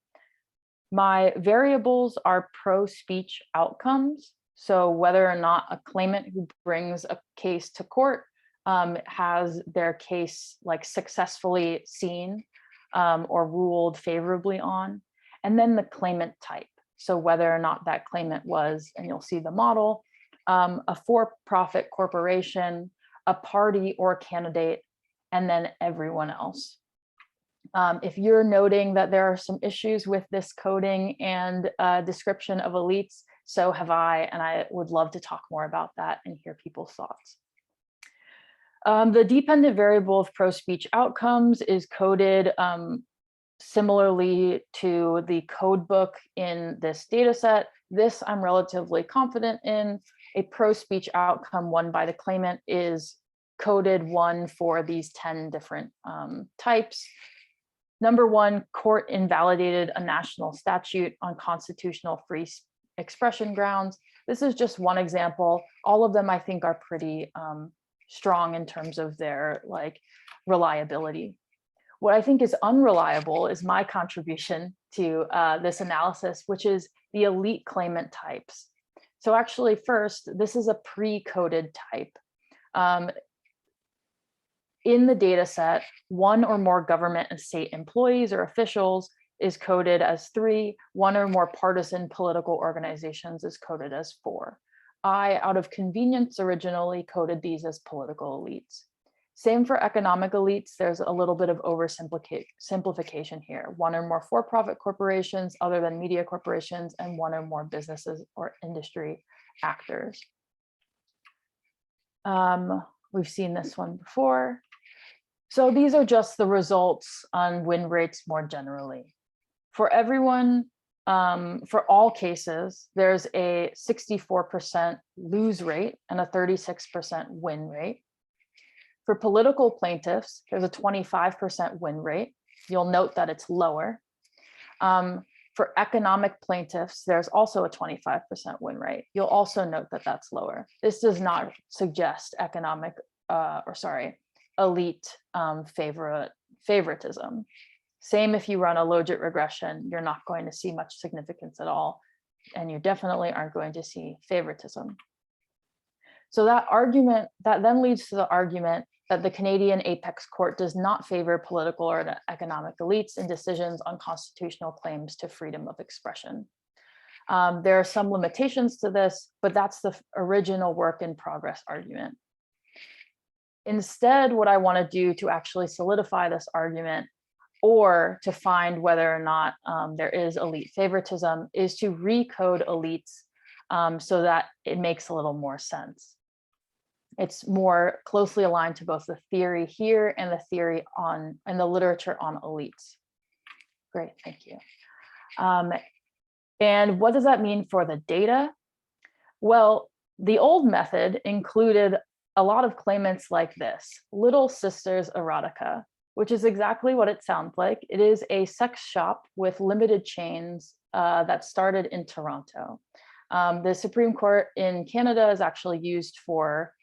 My variables are pro-speech outcomes. So whether or not a claimant who brings a case to court has their case successfully seen or ruled favorably on. And then the claimant type. So whether or not that claimant was, and you'll see the model, a for-profit corporation, a party or candidate, and then everyone else. If you're noting that there are some issues with this coding and description of elites, so have I, and I would love to talk more about that and hear people's thoughts. The dependent variable of pro-speech outcomes is coded similarly to the code book in this data set. This I'm relatively confident in. A pro-speech outcome won by the claimant is coded 1 for these 10 different types. Number 1, court invalidated a national statute on constitutional free expression grounds. This is just one example. All of them I think are pretty strong in terms of their reliability. What I think is unreliable is my contribution to this analysis, which is the elite claimant types. So actually first, this is a pre-coded type. In the data set, 1 or more government and state employees or officials is coded as 3, 1 or more partisan political organizations is coded as 4. I, out of convenience, originally coded these as political elites. Same for economic elites. There's a little bit of oversimplification here. 1 or more for-profit corporations other than media corporations, and 1 or more businesses or industry actors. We've seen this one before. So these are just the results on win rates more generally. For everyone, for all cases, there's a 64% lose rate and a 36% win rate. For political plaintiffs, there's a 25% win rate. You'll note that it's lower. For economic plaintiffs, there's also a 25% win rate. You'll also note that that's lower. This does not suggest elite favoritism. Same if you run a logit regression, you're not going to see much significance at all, and you definitely aren't going to see favoritism. So that then leads to the argument that the Canadian Apex Court does not favor political or economic elites in decisions on constitutional claims to freedom of expression. There are some limitations to this, but that's the original work in progress argument. Instead, what I want to do to actually solidify this argument or to find whether or not there is elite favoritism is to recode elites so that it makes a little more sense. It's more closely aligned to both the theory here and the theory and the literature on elites. Great, thank you. And what does that mean for the data? Well, the old method included a lot of claimants like this, Little Sisters Erotica, which is exactly what it sounds like. It is a sex shop with limited chains that started in Toronto. The Supreme Court in Canada is actually used for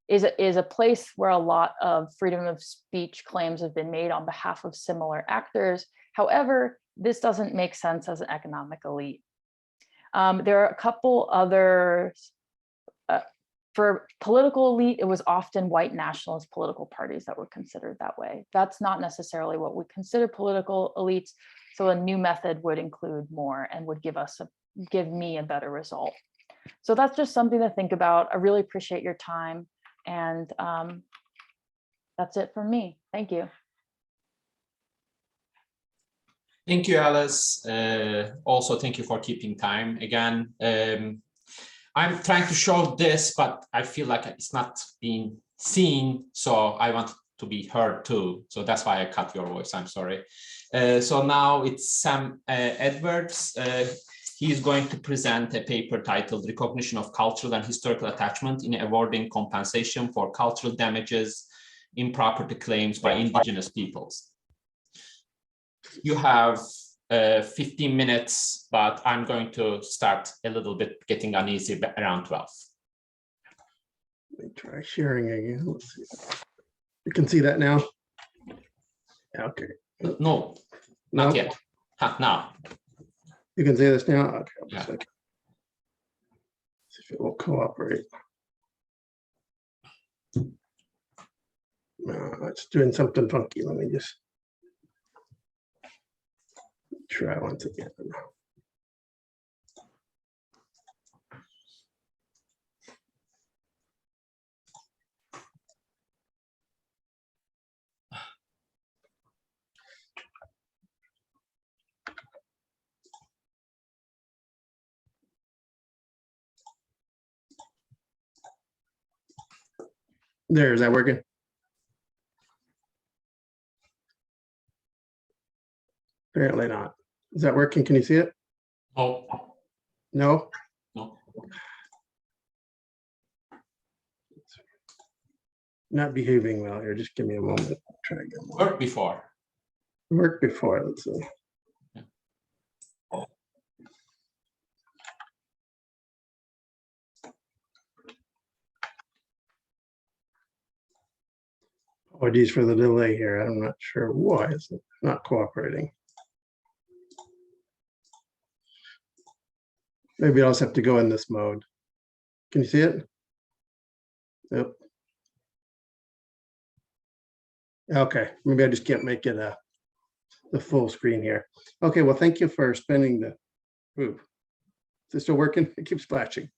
is a place where a lot of freedom of speech claims have been made on behalf of similar actors. However, this doesn't make sense as an economic elite. There are a couple others. For political elite, it was often white nationalist political parties that were considered that way. That's not necessarily what we consider political elites. So a new method would include more and would give me a better result. So that's just something to think about. I really appreciate your time. And that's it from me. Thank you. Thank you, Alice. Also, thank you for keeping time. Again, I'm trying to show this, but I feel like it's not being seen. So I want to be heard too. So that's why I cut your voice. I'm sorry. So now it's Sam Edwards. He is going to present a paper titled Recognition of Cultural and Historical Attachment in Awarding Compensation for Cultural Damages in Property Claims by Indigenous Peoples. You have 15 minutes, but I'm going to start a little bit getting uneasy around 12. Let me try sharing again. Let's see. You can see that now? Okay. No, not yet. Now. You can see this now? Okay. Yeah. See if it will cooperate. No, it's doing something funky. Let me just try once again. There, is that working? Apparently not. Is that working? Can you see it? Oh, No? no. Not behaving well here. Just give me a moment. Try again. Worked before. Worked before. Let's see. Apologies for the delay here. I'm not sure why it's not cooperating. Maybe I'll just have to go in this mode. Can you see it? Yep. Okay, maybe I just can't make it the full screen here. Okay, well, thank you for spending the. Ooh. Is it still working? It keeps flashing.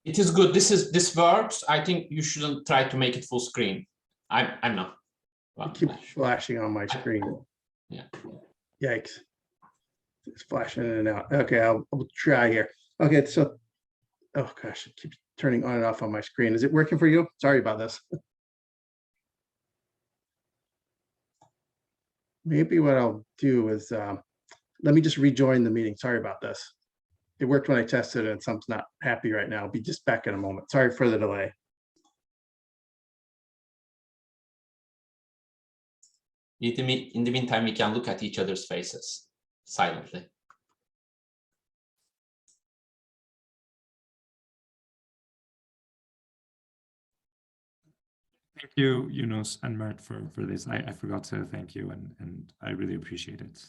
It is good. This works. I think you shouldn't try to make it full screen. I'm not. Well, It keeps flashing on my screen. yeah. Yikes. It's flashing in and out. Okay, I'll try here. Okay, so, oh gosh, it keeps turning on and off on my screen. Is it working for you? Sorry about this. Maybe what I'll do is, let me just rejoin the meeting. Sorry about this. It worked when I tested it and something's not happy right now. I'll be just back in a moment. Sorry for the delay. In the meantime, we can look at each other's faces silently. Thank you, Yunus and Mert, for this. I forgot to thank you, and I really appreciate it.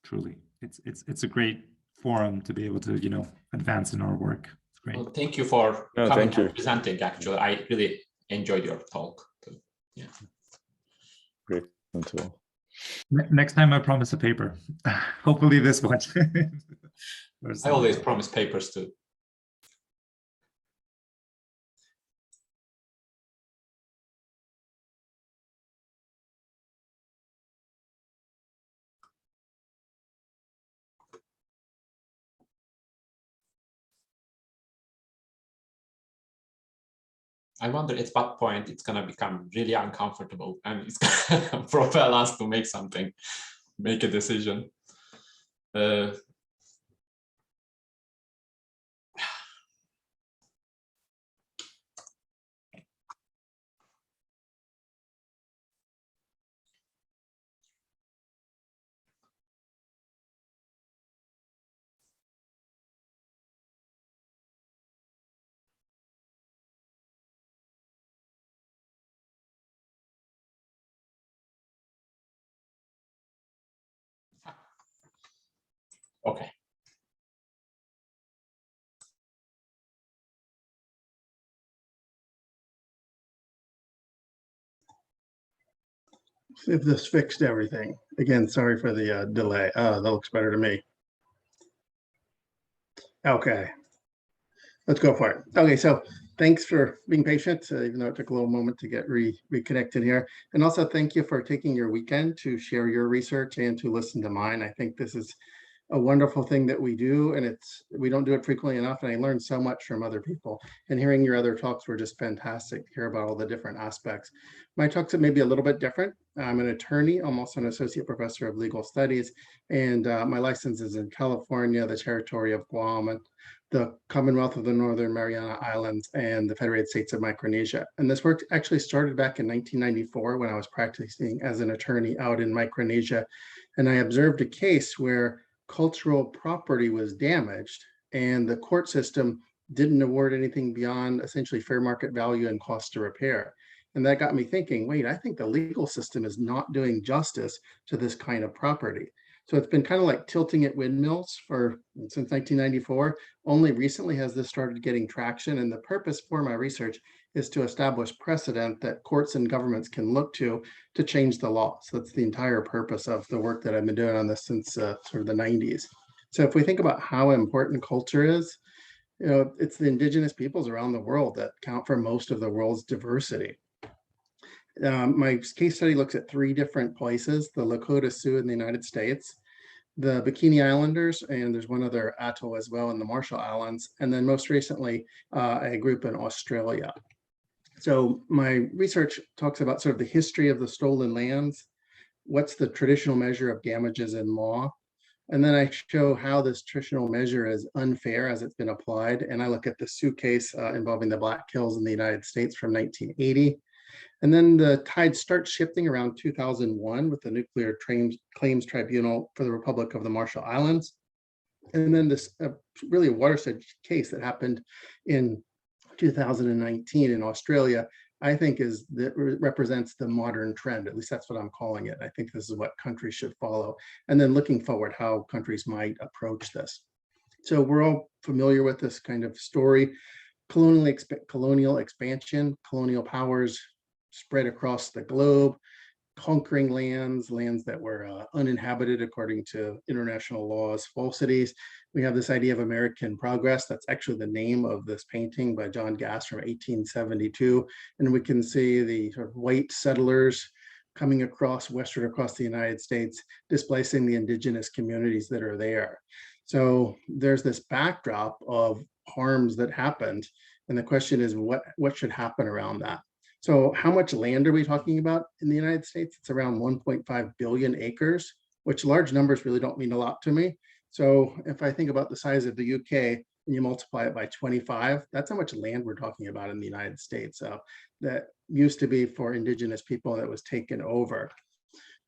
Truly, it's a great forum to be able to advance in our work. It's great. Well, thank you for coming and presenting. Actually, I really enjoyed your talk. Yeah. Great. Next time, I promise a paper. Hopefully, this one. I always promise papers too. I wonder at what point it's going to become really uncomfortable and it's going to propel us to make something, make a decision. Okay. See if this fixed everything. Again, sorry for the delay. Oh, that looks better to me. Okay. Let's go for it. Okay, so thanks for being patient, even though it took a little moment to get reconnected here. And also thank you for taking your weekend to share your research and to listen to mine. I think this is a wonderful thing that we do, and we don't do it frequently enough, and I learned so much from other people. And hearing your other talks were just fantastic to hear about all the different aspects. My talks may be a little bit different. I'm an attorney. I'm also an associate professor of legal studies, and my license is in California, the territory of Guam, and the Commonwealth of the Northern Mariana Islands, and the Federated States of Micronesia. And this work actually started back in 1994 when I was practicing as an attorney out in Micronesia. And I observed a case where cultural property was damaged and the court system didn't award anything beyond essentially fair market value and cost to repair. And that got me thinking, wait, I think the legal system is not doing justice to this kind of property. So it's been kind of like tilting at windmills since 1994. Only recently has this started getting traction. And the purpose for my research is to establish precedent that courts and governments can look to change the law. So that's the entire purpose of the work that I've been doing on this since sort of the 90s. So if we think about how important culture is, it's the indigenous peoples around the world that count for most of the world's diversity. My case study looks at 3 different places: the Lakota Sioux in the United States, the Bikini Islanders, and there's one other atoll as well in the Marshall Islands, and then most recently a group in Australia. So my research talks about sort of the history of the stolen lands, what's the traditional measure of damages in law, and then I show how this traditional measure is unfair as it's been applied, and I look at the Sioux case involving the Black Hills in the United States from 1980. And then the tide starts shifting around 2001 with the Nuclear Claims Tribunal for the Republic of the Marshall Islands. And then this really a watershed case that happened in 2019 in Australia, I think represents the modern trend. At least that's what I'm calling it. I think this is what countries should follow. And then looking forward, how countries might approach this. So we're all familiar with this kind of story. Colonial expansion, colonial powers spread across the globe, conquering lands that were uninhabited according to international laws, falsities. We have this idea of American progress. That's actually the name of this painting by John Gass from 1872. And we can see the sort of white settlers coming westward across the United States, displacing the indigenous communities that are there. So there's this backdrop of harms that happened. And the question is, what should happen around that? So how much land are we talking about in the United States? It's around 1.5 billion acres, which large numbers really don't mean a lot to me. So if I think about the size of the UK and you multiply it by 25, that's how much land we're talking about in the United States. That used to be for indigenous people that was taken over.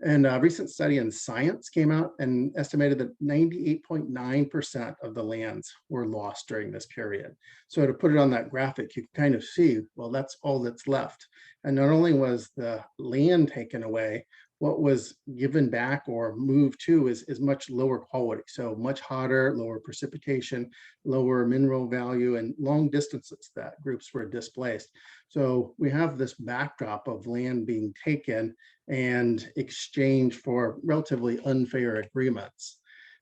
And a recent study in Science came out and estimated that 98.9% of the lands were lost during this period. So to put it on that graphic, you can kind of see, well, that's all that's left. And not only was the land taken away, what was given back or moved to is much lower quality. So much hotter, lower precipitation, lower mineral value, and long distances that groups were displaced. So we have this backdrop of land being taken and exchanged for relatively unfair agreements.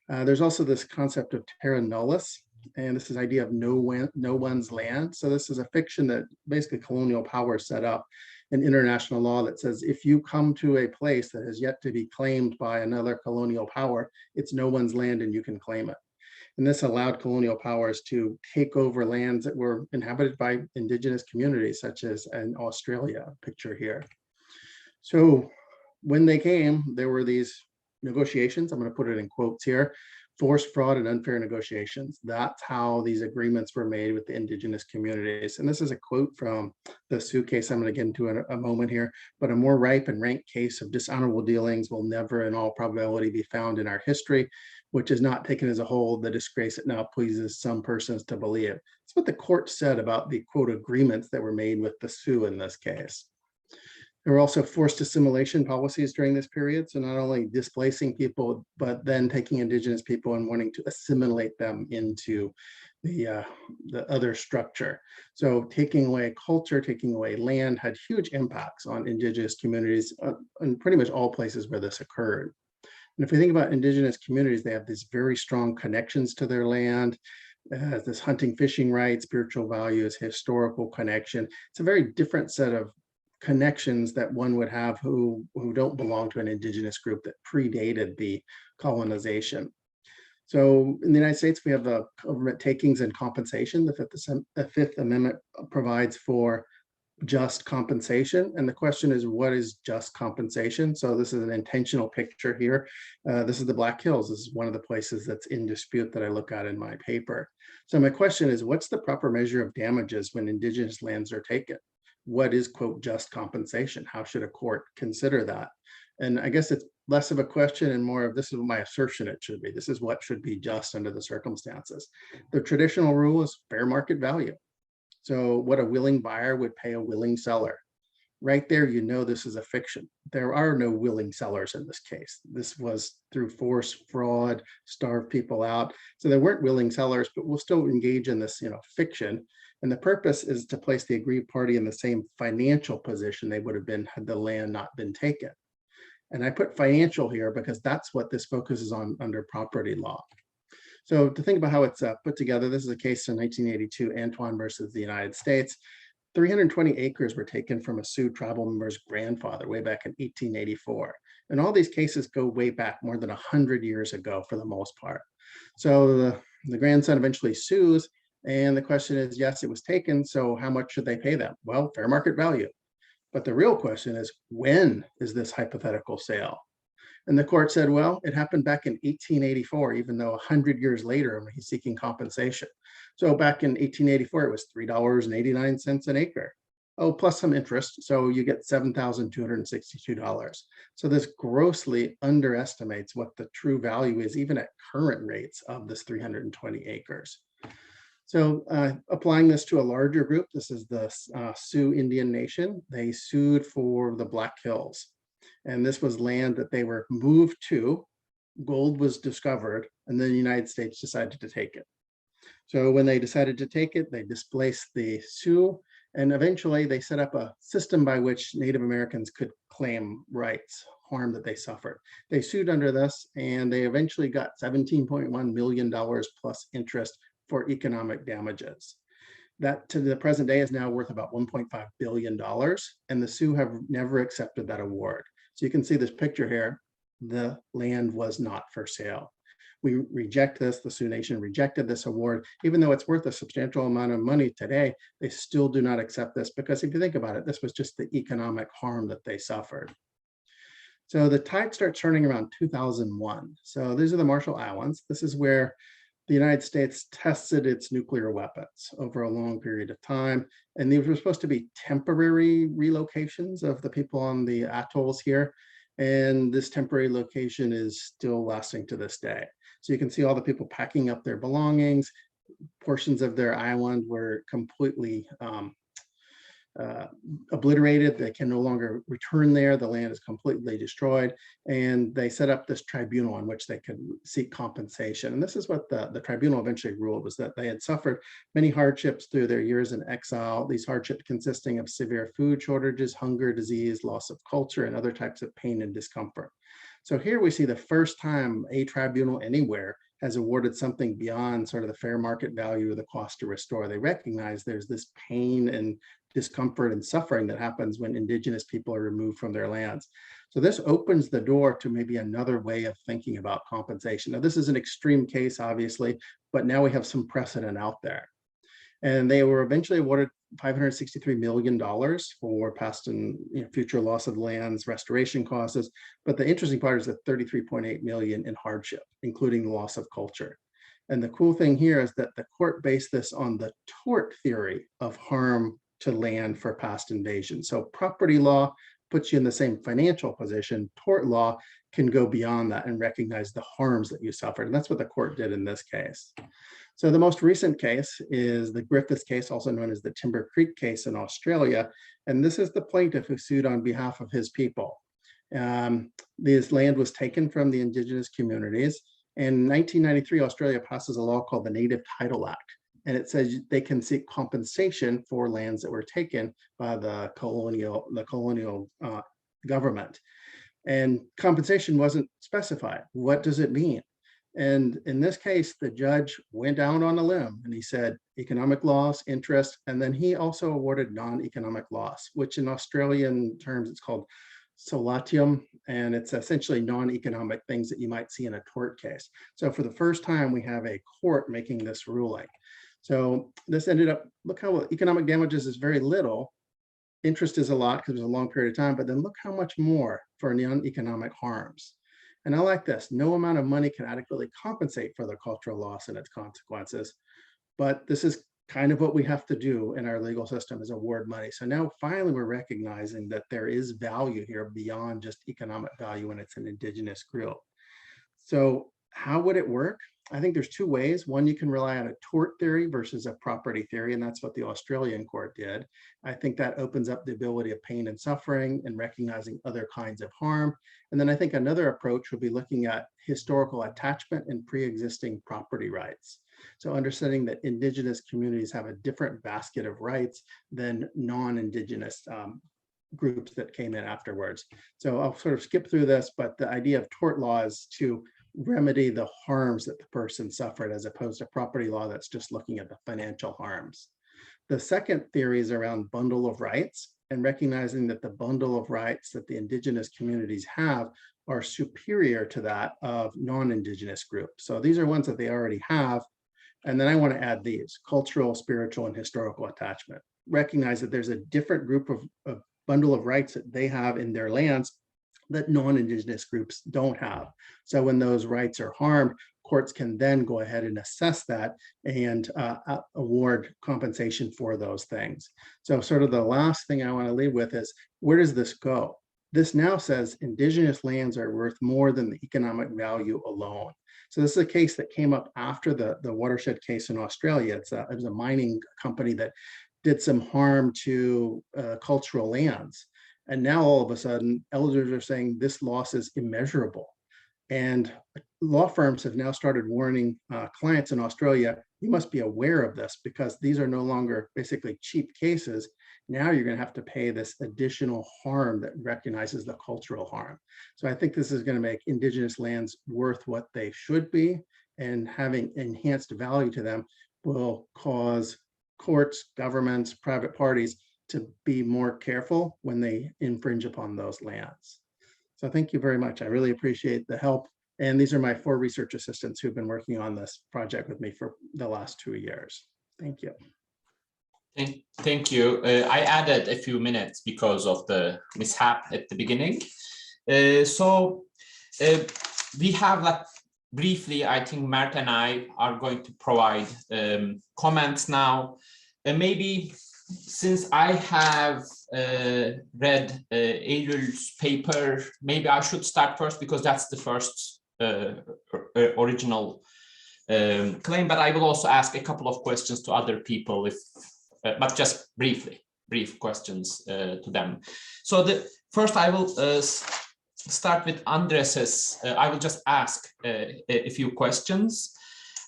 There's also this concept of terra nullius, and this is the idea of no one's land. So this is a fiction that basically colonial power set up in international law that says if you come to a place that has yet to be claimed by another colonial power, it's no one's land and you can claim it. And this allowed colonial powers to take over lands that were inhabited by indigenous communities, such as in Australia, picture here. So when they came, there were these negotiations, I'm going to put it in quotes here, forced, fraud, and unfair negotiations. That's how these agreements were made with the indigenous communities. And this is a quote from the Sioux case I'm going to get into in a moment here, but a more ripe and rank case of dishonorable dealings will never in all probability be found in our history, which is not taken as a whole, the disgrace it now pleases some persons to believe. That's what the court said about the quote agreements that were made with the Sioux in this case. There were also forced assimilation policies during this period. So not only displacing people, but then taking indigenous people and wanting to assimilate them into the other structure. So taking away culture, taking away land had huge impacts on indigenous communities in pretty much all places where this occurred. And if we think about indigenous communities, they have these very strong connections to their land. It has this hunting, fishing rights, spiritual values, historical connection. It's a very different set of connections that one would have who don't belong to an indigenous group that predated the colonization. So in the United States, we have the government takings and compensation. The Fifth Amendment provides for just compensation. And the question is, what is just compensation? So this is an intentional picture here. This is the Black Hills. This is one of the places that's in dispute that I look at in my paper. So my question is, what's the proper measure of damages when indigenous lands are taken? What is, quote, just compensation? How should a court consider that? And I guess it's less of a question and more of, this is my assertion it should be. This is what should be just under the circumstances. The traditional rule is fair market value. So what a willing buyer would pay a willing seller. Right there, you know this is a fiction. There are no willing sellers in this case. This was through force, fraud, starve people out. So there weren't willing sellers, but we'll still engage in this, fiction. And the purpose is to place the aggrieved party in the same financial position they would have been had the land not been taken. And I put financial here because that's what this focuses on under property law. So to think about how it's put together, this is a case in 1982, Antoine versus the United States. 320 acres were taken from a Sioux tribal member's grandfather way back in 1884. And all these cases go way back more than 100 years ago for the most part. So the grandson eventually sues. And the question is, yes, it was taken. So how much should they pay them? Well, fair market value. But the real question is, when is this hypothetical sale? And the court said, well, it happened back in 1884, even though 100 years later, he's seeking compensation. So back in 1884, it was $3.89 an acre. Oh, plus some interest. So you get $7,262. So this grossly underestimates what the true value is, even at current rates of this 320 acres. So applying this to a larger group, this is the Sioux Indian Nation. They sued for the Black Hills. And this was land that they were moved to. Gold was discovered, and then the United States decided to take it. So when they decided to take it, they displaced the Sioux, and eventually they set up a system by which Native Americans could claim rights, harm that they suffered. They sued under this, and they eventually got $17.1 million plus interest for economic damages. That to the present day is now worth about $1.5 billion, and the Sioux have never accepted that award. So you can see this picture here, the land was not for sale. We reject this, the Sioux Nation rejected this award, even though it's worth a substantial amount of money today, they still do not accept this because if you think about it, this was just the economic harm that they suffered. So the tide starts turning around 2001. So these are the Marshall Islands. This is where the United States tested its nuclear weapons over a long period of time. And these were supposed to be temporary relocations of the people on the atolls here. And this temporary location is still lasting to this day. So you can see all the people packing up their belongings. Portions of their island were completely obliterated. They can no longer return there. The land is completely destroyed. And they set up this tribunal in which they could seek compensation. And this is what the tribunal eventually ruled, was that they had suffered many hardships through their years in exile. These hardships consisting of severe food shortages, hunger, disease, loss of culture, and other types of pain and discomfort. So here we see the first time a tribunal anywhere has awarded something beyond sort of the fair market value of the cost to restore. They recognize there's this pain and discomfort and suffering that happens when indigenous people are removed from their lands. So this opens the door to maybe another way of thinking about compensation. Now, this is an extreme case, obviously, but now we have some precedent out there. And they were eventually awarded $563 million for past and future loss of lands, restoration costs. But the interesting part is the $33.8 million in hardship, including the loss of culture. And the cool thing here is that the court based this on the tort theory of harm to land for past invasion. So property law puts you in the same financial position. Tort law can go beyond that and recognize the harms that you suffered. And that's what the court did in this case. So the most recent case is the Griffiths case, also known as the Timber Creek case in Australia. And this is the plaintiff who sued on behalf of his people. This land was taken from the indigenous communities. In 1993, Australia passes a law called the Native Title Act. And it says they can seek compensation for lands that were taken by the colonial government. And compensation wasn't specified. What does it mean? And in this case, the judge went down on a limb and he said economic loss, interest, and then he also awarded non-economic loss, which in Australian terms, it's called solatium, and it's essentially non-economic things that you might see in a tort case. So for the first time, we have a court making this ruling. So this ended up, look how economic damages is very little. Interest is a lot because it was a long period of time, but then look how much more for non-economic harms. And I like this, no amount of money can adequately compensate for the cultural loss and its consequences. But this is kind of what we have to do in our legal system, is award money. So now finally we're recognizing that there is value here beyond just economic value when it's an indigenous group. So how would it work? I think there's two ways. One, you can rely on a tort theory versus a property theory, and that's what the Australian court did. I think that opens up the ability of pain and suffering and recognizing other kinds of harm. And then I think another approach would be looking at historical attachment and pre-existing property rights. So understanding that indigenous communities have a different basket of rights than non-indigenous groups that came in afterwards. So I'll sort of skip through this, but the idea of tort law is to remedy the harms that the person suffered, as opposed to property law that's just looking at the financial harms. The second theory is around bundle of rights, and recognizing that the bundle of rights that the indigenous communities have are superior to that of non-indigenous groups. So these are ones that they already have. And then I want to add these: cultural, spiritual, and historical attachment. Recognize that there's a different group of bundle of rights that they have in their lands that non-indigenous groups don't have. So when those rights are harmed, courts can then go ahead and assess that and award compensation for those things. So sort of the last thing I want to leave with is, where does this go? This now says indigenous lands are worth more than the economic value alone. So this is a case that came up after the watershed case in Australia. It was a mining company that did some harm to cultural lands. And now all of a sudden, elders are saying this loss is immeasurable. And law firms have now started warning clients in Australia, you must be aware of this, because these are no longer basically cheap cases. Now you're going to have to pay this additional harm that recognizes the cultural harm. So I think this is going to make indigenous lands worth what they should be, and having enhanced value to them will cause courts, governments, private parties to be more careful when they infringe upon those lands. So thank you very much. I really appreciate the help. And these are my 4 research assistants who've been working on this project with me for the last 2 years. Thank you. Thank you. I added a few minutes because of the mishap at the beginning. We have, like, briefly, I think Mert and I are going to provide comments now. Maybe since I have read Eylül's paper, maybe I should start first, because that's the first original claim, but I will also ask a couple of questions to other people, but just brief questions to them. So first I will start with Andres's. I will just ask a few questions.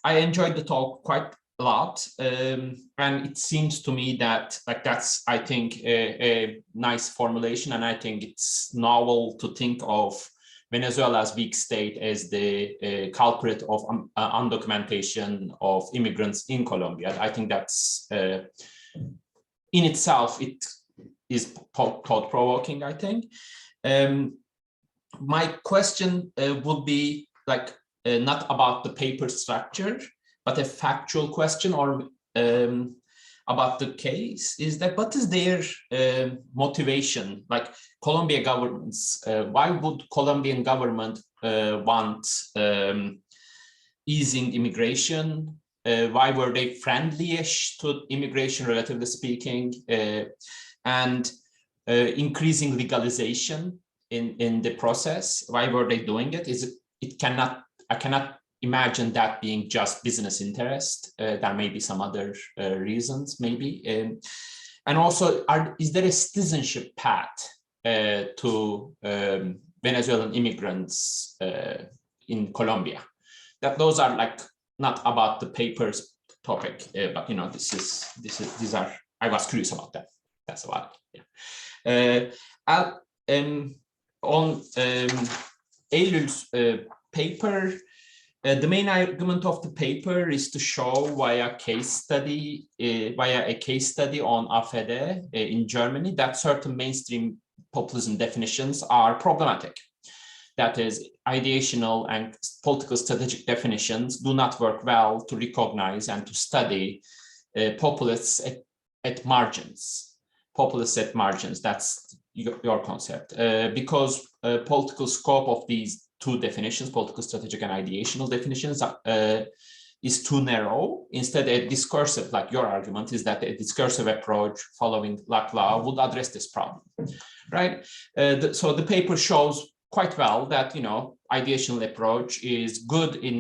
I enjoyed the talk quite a lot, and it seems to me that, like, that's, I think, a nice formulation, and I think it's novel to think of Venezuela's weak state as the culprit of undocumentation of immigrants in Colombia. I think that's in itself, it is thought-provoking, I think. My question would be, like, not about the paper structure, but a factual question, or about the case, is that what is their motivation? Like, Colombian governments, why would Colombian government want easing immigration? Why were they friendly-ish to immigration, relatively speaking, and increasing legalization in the process? Why were they doing it? I cannot imagine that being just business interest. There may be some other reasons, maybe. And also, is there a citizenship path to Venezuelan immigrants in Colombia? Those are, like, not about the paper's topic, but, you know, these are, I was curious about that. That's about it. Yeah. On Eylül's paper, the main argument of the paper is to show via a case study on AfD in Germany, that certain mainstream populism definitions are problematic. That is, ideational and political strategic definitions do not work well to recognize and to study populists at margins. Populists at margins, that's your concept. Because political scope of these two definitions, political strategic and ideational definitions, is too narrow. Instead, a discursive, like your argument, is that a discursive approach following Laclau would address this problem, right? So the paper shows quite well that, you know, ideational approach is good in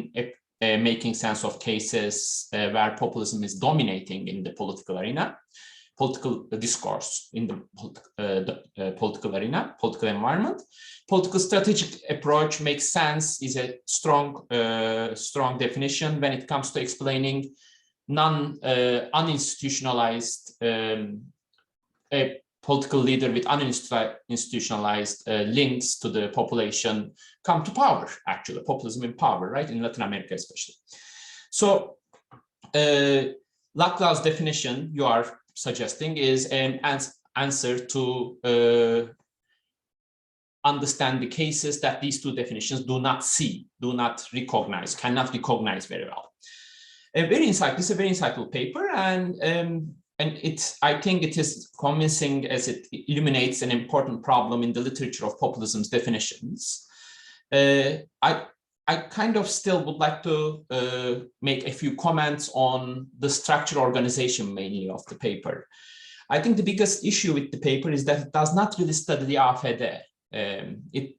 making sense of cases where populism is dominating in the political arena, political discourse in the political arena, political environment. Political strategic approach makes sense, is a strong definition when it comes to explaining uninstitutionalized a political leader with uninstitutionalized links to the population come to power, actually, populism in power, right, in Latin America especially. So Laclau's definition you are suggesting is an answer to understand the cases that these two definitions do not see, do not recognize, cannot recognize very well. This is a very insightful paper, and I think it is convincing as it illuminates an important problem in the literature of populism's definitions. I kind of still would like to make a few comments on the structure organization mainly of the paper. I think the biggest issue with the paper is that it does not really study the AfD. It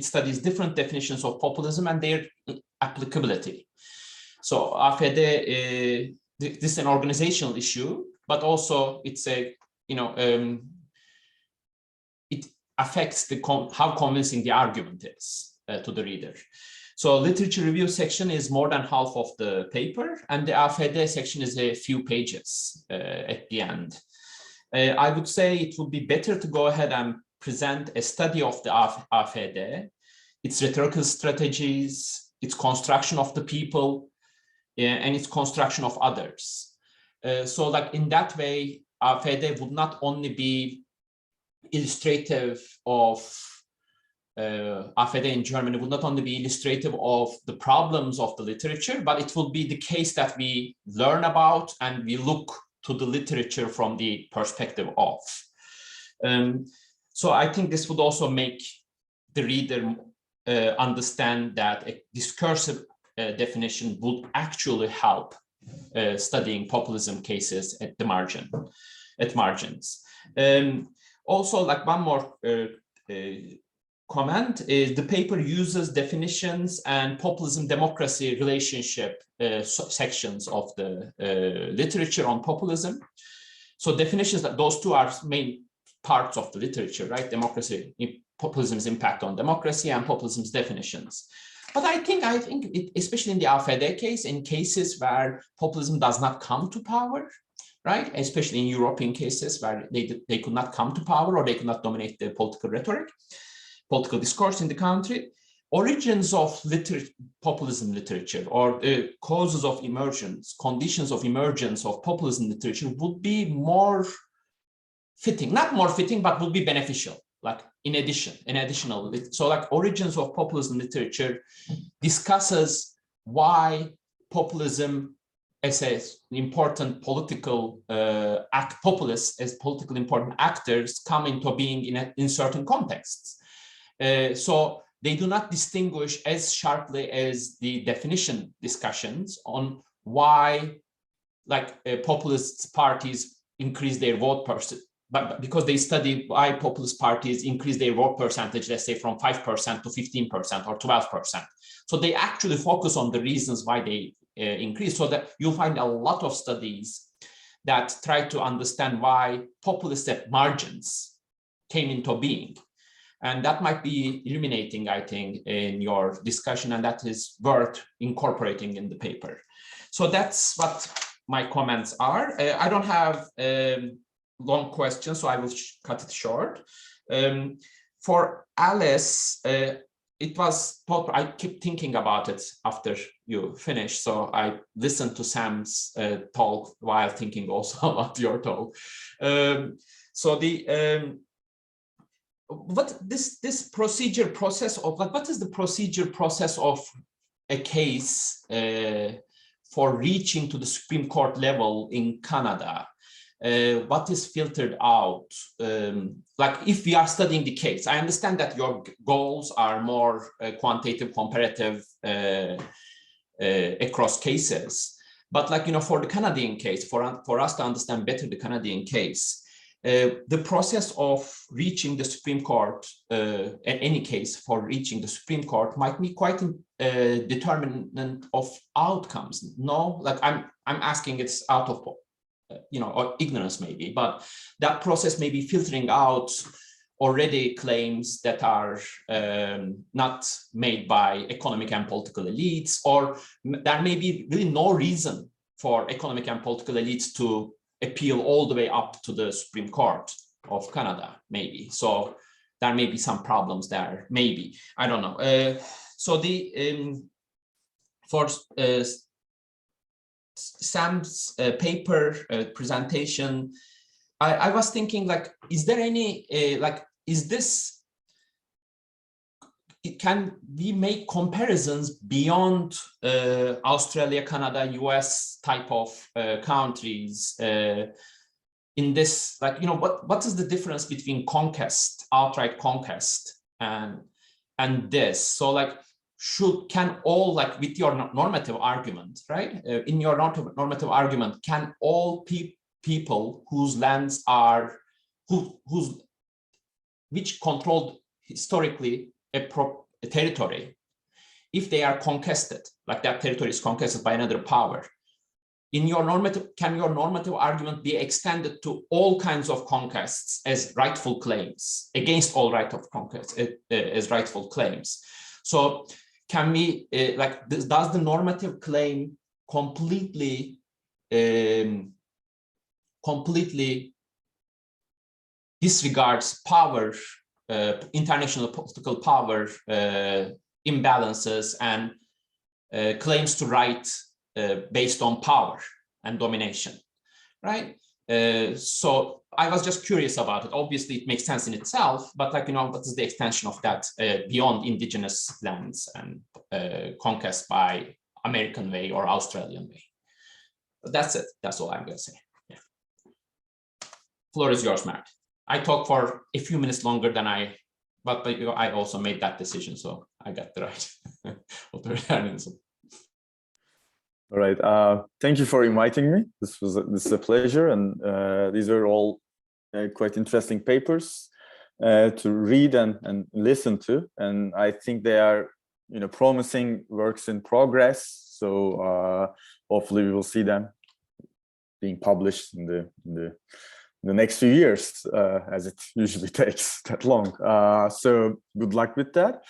studies different definitions of populism and their applicability. So AfD, this is an organizational issue, but also it's a, you know, it affects how convincing the argument is to the reader. So literature review section is more than half of the paper, and the AfD section is a few pages at the end. I would say it would be better to go ahead and present a study of the AfD, its rhetorical strategies, its construction of the people, and its construction of others. So like in that way, AfD would not only be illustrative of AfD in Germany would not only be illustrative of the problems of the literature, but it will be the case that we learn about and we look to the literature from the perspective of. So I think this would also make the reader understand that a discursive definition would actually help studying populism cases at the margins. Also, like one more comment is the paper uses definitions and populism democracy relationship sections of the literature on populism. So definitions, that those two are main parts of the literature, right? Democracy, populism's impact on democracy, and populism's definitions. But I think especially in the AfD case, in cases where populism does not come to power, right? Especially in European cases where they could not come to power or they could not dominate the political rhetoric, political discourse in the country, origins of populism literature or causes of emergence, conditions of emergence of populism literature would be more fitting, not more fitting, but would be beneficial. Like additional. So like origins of populism literature discusses why populism as an important political populists as political important actors come into being in certain contexts. So they do not distinguish as sharply as the definition discussions on why like populist parties increase their vote percentage. But because they study why populist parties increase their vote percentage, let's say from 5% to 15% or 12%. So they actually focus on the reasons why they increase. So that you'll find a lot of studies that try to understand why populists at margins came into being. And that might be illuminating, I think, in your discussion, and that is worth incorporating in the paper. So that's what my comments are. I don't have long question, so I will cut it short. For Alice, it was, I keep thinking about it after you finish, so I listened to Sam's talk while thinking also about your talk. So the what this procedure process of like what is the procedure process of a case for reaching to the Supreme Court level in Canada? What is filtered out? Like if we are studying the case, I understand that your goals are more quantitative, comparative across cases. But like, you know, for the Canadian case, for us to understand better the Canadian case, the process of reaching the Supreme Court, in any case for reaching the Supreme Court, might be quite determinant of outcomes. No, like I'm asking, it's out of you know, or ignorance maybe, but that process may be filtering out already claims that are not made by economic and political elites, or there may be really no reason for economic and political elites to appeal all the way up to the Supreme Court of Canada, maybe. So there may be some problems there, maybe. I don't know. So the for Sam's paper presentation, I was thinking, like, is there any like, is this, can we make comparisons beyond Australia, Canada, US type of countries in this, like, you know, what is the difference between conquest, outright conquest, and this? So like, can all, like, with your normative argument, right? In your normative argument, can all people whose lands are, which controlled historically a territory, if they are contested, like that territory is contested by another power, in your normative, can your normative argument be extended to all kinds of conquests as rightful claims, against all right of conquest as rightful claims? So can we, like, does the normative claim completely disregards power, international political power imbalances, and claims to right based on power and domination, right? So I was just curious about it. Obviously, it makes sense in itself, but, like, you know, what is the extension of that beyond indigenous lands and conquest by American way or Australian way? But that's it. That's all I'm going to say. Yeah. Floor is yours, Matt. I talk for a few minutes longer than but I also made that decision, so I got the right authoritarianism. All right. Thank you for inviting me. This is a pleasure, and these are all quite interesting papers to read and listen to. And I think they are, you know, promising works in progress. So hopefully we will see them being published in the next few years, as it usually takes that long. So good luck with that.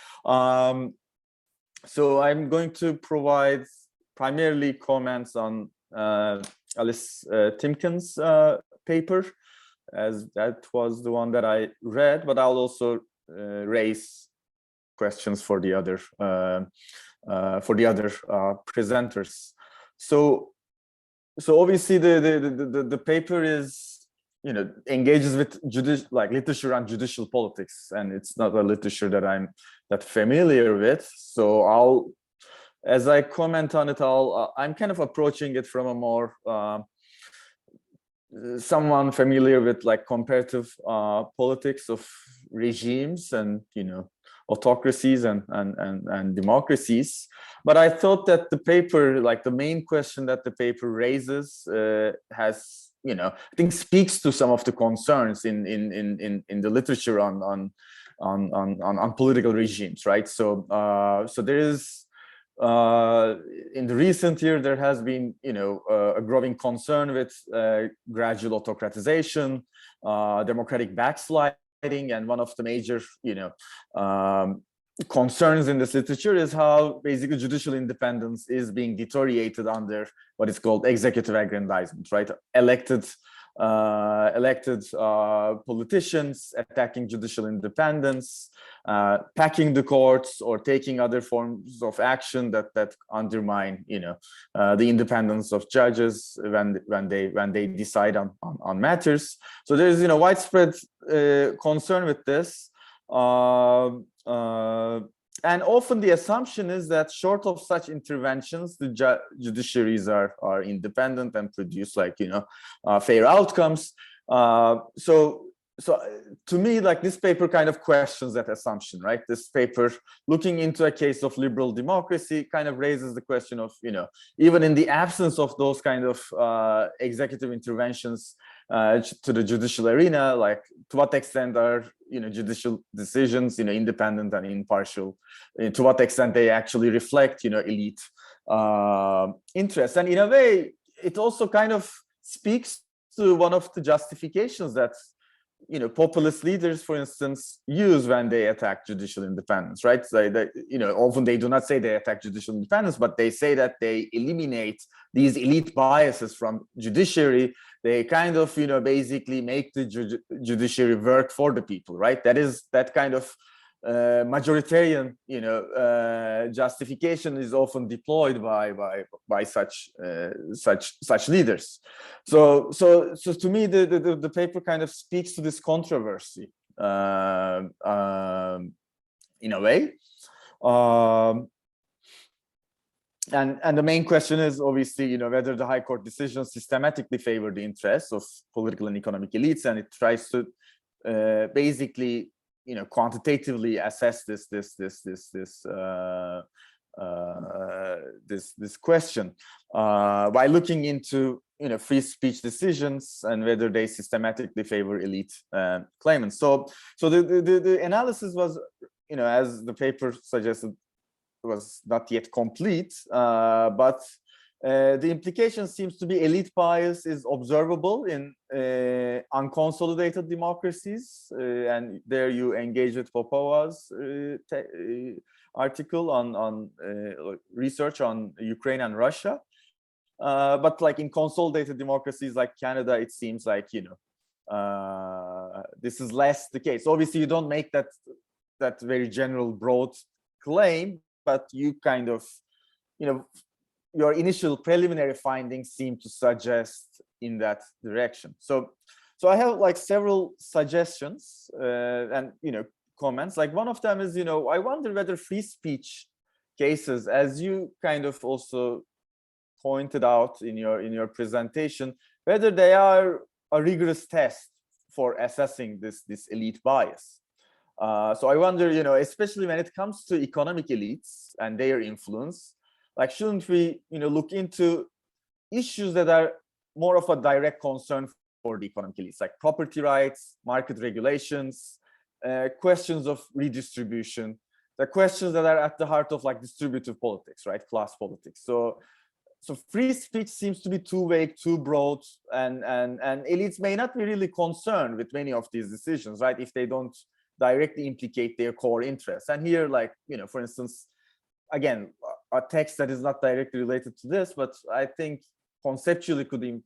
So I'm going to provide primarily comments on Alice Timken's paper, as that was the one that I read, but I'll also raise questions for the other presenters. So obviously the paper is, you know, engages with literature and judicial politics, and it's not a literature that I'm that familiar with. So as I comment on it, I'm kind of approaching it from a more someone familiar with, like, comparative politics of regimes and, you know, autocracies and democracies. But I thought that the paper, like, the main question that the paper raises has, you know, I think speaks to some of the concerns in the literature on political regimes, right? So there is, in the recent year, there has been, you know, a growing concern with gradual autocratization, democratic backsliding, and one of the major, you know, concerns in this literature is how basically judicial independence is being deteriorated under what is called executive aggrandizement, right? Elected elected politicians, attacking judicial independence, packing the courts, or taking other forms of action that undermine, the independence of judges when they decide on matters. So there's widespread concern with this. And often the assumption is that short of such interventions, the judiciaries are independent and produce fair outcomes. So to me, this paper kind of questions that assumption, right? This paper, looking into a case of liberal democracy, kind of raises the question of, even in the absence of those kind of executive interventions to the judicial arena, to what extent are judicial decisions independent and impartial, to what extent they actually reflect elite interests. And in a way, it also kind of speaks to one of the justifications that populist leaders, for instance, use when they attack judicial independence, right? So often they do not say they attack judicial independence, but they say that they eliminate these elite biases from judiciary. They kind of, basically make the judiciary work for the people, right? That kind of majoritarian, justification is often deployed by such leaders. So to me, the paper kind of speaks to this controversy in a way. And the main question is obviously, whether the High Court decisions systematically favor the interests of political and economic elites, and it tries to basically, quantitatively assess this question by looking into free speech decisions and whether they systematically favor elite claimants. So the analysis was, as the paper suggested, was not yet complete, but the implication seems to be elite bias is observable in unconsolidated democracies, and there you engage with Popova's article on research on Ukraine and Russia. But in consolidated democracies like Canada, it seems like this is less the case. Obviously, you don't make that very general, broad claim, but you kind of, your initial preliminary findings seem to suggest in that direction. So I have several suggestions and comments. One of them is, I wonder whether free speech cases, as you kind of also pointed out in your presentation, whether they are a rigorous test for assessing this elite bias. So I wonder, especially when it comes to economic elites and their influence, shouldn't we, look into issues that are more of a direct concern for the economic elites, like property rights, market regulations, questions of redistribution, the questions that are at the heart of distributive politics, right, class politics. So free speech seems to be too vague, too broad, and elites may not be really concerned with many of these decisions, right, if they don't directly implicate their core interests. And here, for instance, again, a text that is not directly related to this, but I think conceptually could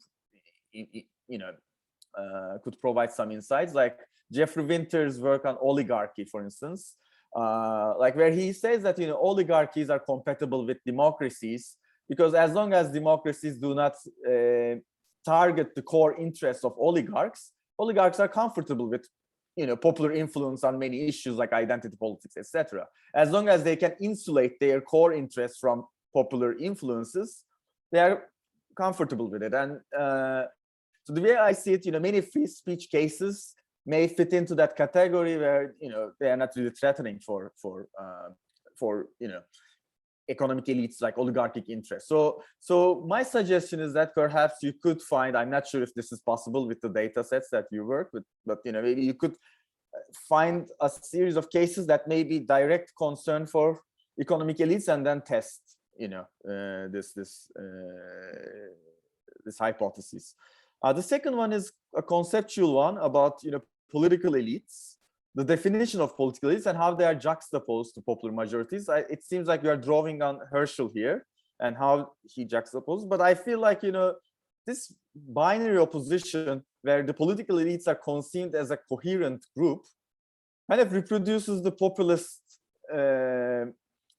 provide some insights, like Jeffrey Winter's work on oligarchy, for instance, where he says that oligarchies are compatible with democracies, because as long as democracies do not target the core interests of oligarchs are comfortable with popular influence on many issues like identity politics, etc. As long as they can insulate their core interests from popular influences, they are comfortable with it. And so the way I see it, many free speech cases may fit into that category where they are not really threatening for economic elites like oligarchic interests. So my suggestion is that perhaps you could find, I'm not sure if this is possible with the data sets that you work with, but maybe you could find a series of cases that may be direct concern for economic elites and then test this hypothesis. The second one is a conceptual one about political elites, the definition of political elites and how they are juxtaposed to popular majorities. It seems like you are drawing on Herschel here and how he juxtaposed, but I feel like this binary opposition where the political elites are conceived as a coherent group, kind of reproduces the populist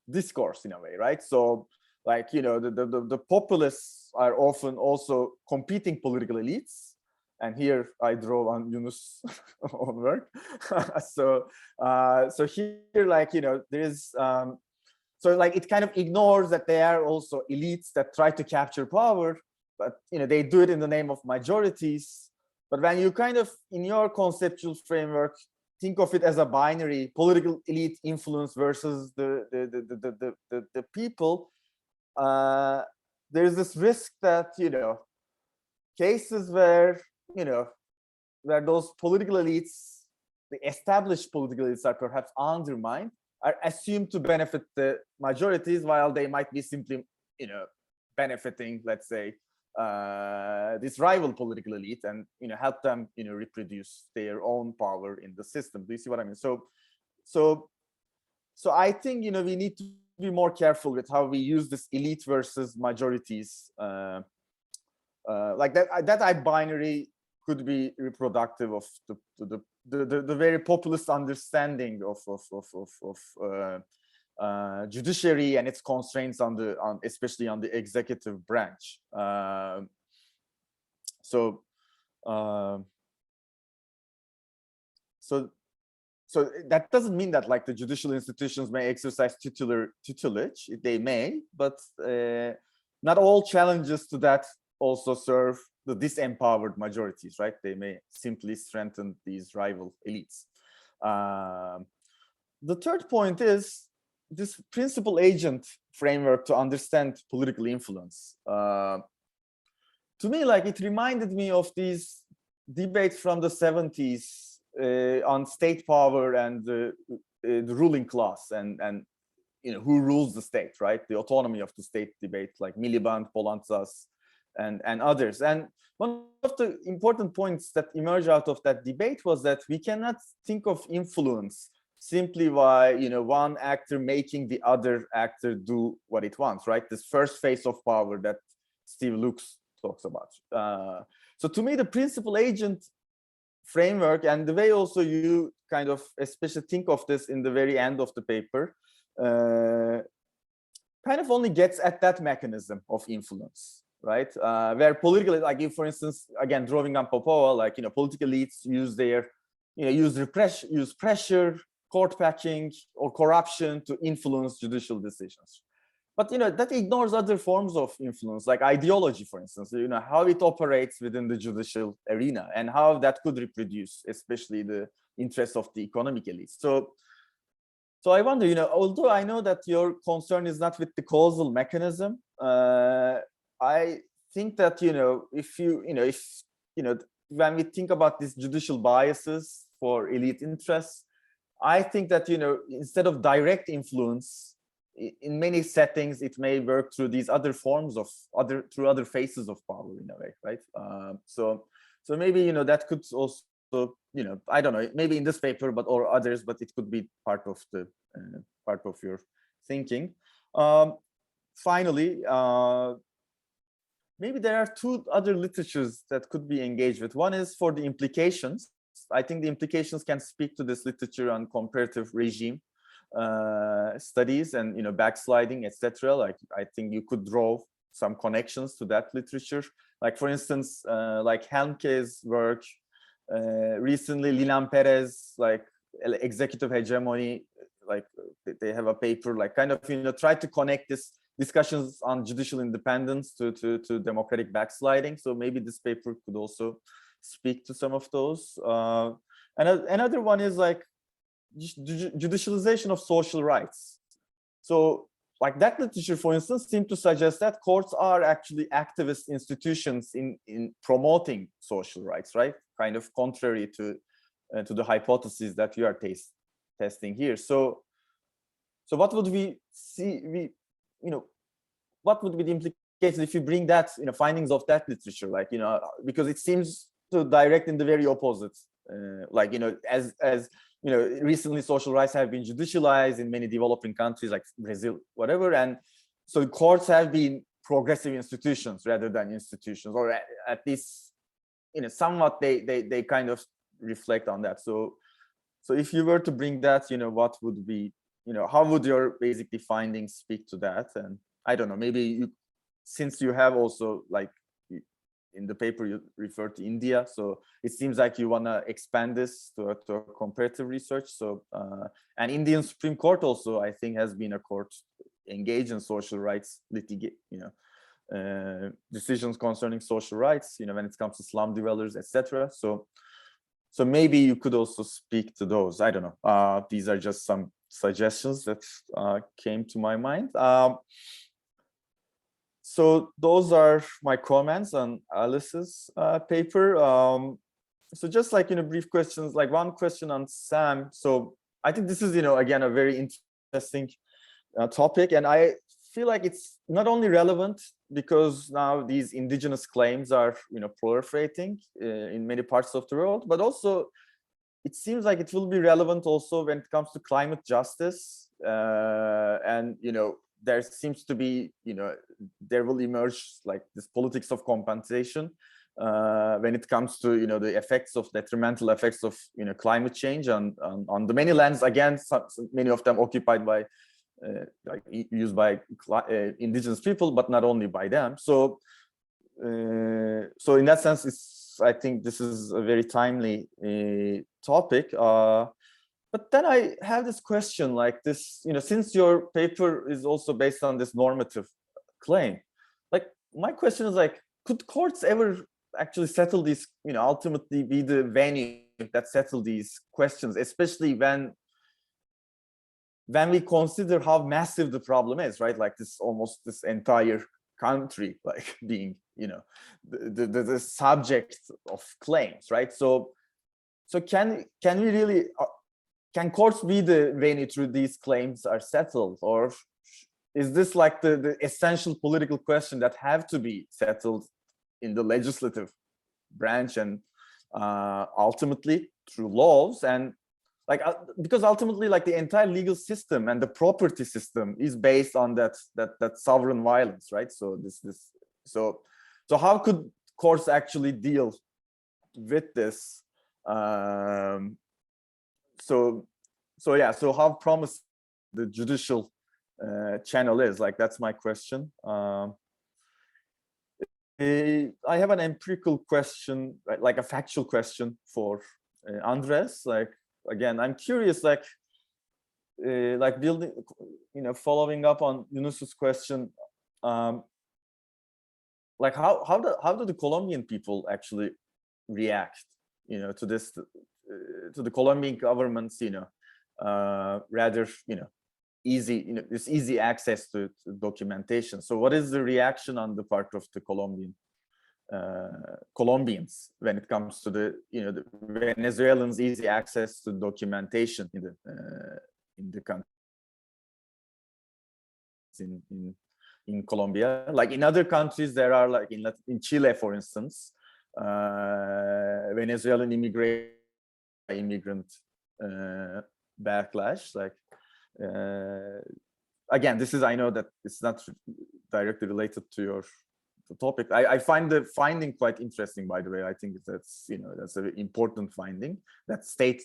discourse in a way, right? So, like, you know, the populists are often also competing political elites. And here I draw on Yunus' own work. So here, like, you know, there is, so like it kind of ignores that they are also elites that try to capture power, but, you know, they do it in the name of majorities. But when you kind of, in your conceptual framework, think of it as a binary, political elite influence versus the people, there's this risk that, you know, cases where, you know, where those political elites, the established political elites, are perhaps undermined, are assumed to benefit the majorities, while they might be simply, you know, benefiting, let's say, this rival political elite, and, you know, help them, you know, reproduce their own power in the system. Do you see what I mean? So I think, you know, we need to be more careful with how we use this elite versus majorities. Like that binary could be reproductive of the very populist understanding of judiciary and its constraints on especially on the executive branch. So that doesn't mean that, like, the judicial institutions may exercise tutelage. They may, but not all challenges to that also serve the disempowered majorities, right? They may simply strengthen these rival elites. The third point is this principal agent framework to understand political influence. To me, like, it reminded me of these debates from the 70s on state power and the ruling class, and you know, who rules the state, right? The autonomy of the state debate, like Miliband, Polantzas, and others. And one of the important points that emerged out of that debate was that we cannot think of influence simply by, you know, one actor making the other actor do what it wants, right? This first phase of power that Steve Lukes talks about. So to me, the principal agent framework, and the way also you kind of especially think of this in the very end of the paper, kind of only gets at that mechanism of influence, right? Where political, like, if, for instance, again, drawing on Popova, like, you know, political elites use their, you know, use pressure, court packing, or corruption to influence judicial decisions. But, you know, that ignores other forms of influence, like ideology, for instance, you know, how it operates within the judicial arena and how that could reproduce, especially the interests of the economic elites. So I wonder, you know, although I know that your concern is not with the causal mechanism, I think that, you know, if when we think about these judicial biases for elite interests, I think that, you know, instead of direct influence, in many settings, it may work through these other forms of through other phases of power in a way, right? So maybe, you know, that could also, you know, I don't know, maybe in this paper, but or others, but it could be part of the part of your thinking. Finally, maybe there are two other literatures that could be engaged with. One is for the implications. I think the implications can speak to this literature on comparative regime studies and, you know, backsliding, etc. Like, I think you could draw some connections to that literature. Like, for instance, like Helmke's work, recently Linan Perez, like executive hegemony, like they have a paper, like kind of, you know, try to connect this discussions on judicial independence to democratic backsliding. So maybe this paper could also speak to some of those. And another one is like judicialization of social rights. So like that literature, for instance, seemed to suggest that courts are actually activist institutions in promoting social rights, right? Kind of contrary to the hypothesis that you are testing here. So what would we see? What would be the implications if you bring that, you know, findings of that literature, like, you know, because it seems to direct in the very opposite. Like, you know, as you know, recently social rights have been judicialized in many developing countries like Brazil, whatever, and so courts have been progressive institutions rather than institutions, or at least somewhat they kind of reflect on that. So if you were to bring that, what would be, how would your basically findings speak to that? And I don't know, maybe since you have also, like, in the paper you refer to India, so it seems like you want to expand this to a comparative research. So and Indian Supreme Court also, I think, has been a court engaged in social rights decisions concerning social rights, when it comes to slum dwellers, etc. So maybe you could also speak to those. I don't know. These are just some suggestions that came to my mind. So those are my comments on Alice's paper. So just like, brief questions, like one question on Sam. So I think this is, again, a very interesting topic. And I feel like it's not only relevant because now these indigenous claims are, proliferating in many parts of the world, but also it seems like it will be relevant also when it comes to climate justice. And, there seems to be, there will emerge like this politics of compensation when it comes to, the effects of detrimental effects of, climate change on the many lands, again, many of them occupied by, like used by indigenous people, but not only by them. So in that sense, I think this is a very timely topic. But then I have this question, like this, since your paper is also based on this normative claim, like my question is, like, could courts ever actually settle these, ultimately be the venue that settle these questions, especially when we consider how massive the problem is, right? Like almost this entire country, like being, the subject of claims, right? So can we really, can courts be the venue through these claims are settled, or is this like the essential political question that have to be settled in the legislative branch and ultimately through laws? And like, because ultimately, like, the entire legal system and the property system is based on that sovereign violence, right? So so how could courts actually deal with this? So how promising the judicial channel is, like, that's my question. I have an empirical question, like a factual question for Andres. Like, again, I'm curious, like building, following up on Yunus's question, like how do the Colombian people actually react, to this, to the Colombian government's, rather, easy, this easy access to documentation. So what is the reaction on the part of the Colombians when it comes to the, the Venezuelans' easy access to documentation in the country, in Colombia? Like in other countries, there are, like in Chile, for instance, Venezuelan immigrant backlash. Like, again, this is, I know that it's not directly related to your topic. I find the finding quite interesting, by the way. I think that's, that's an important finding, that state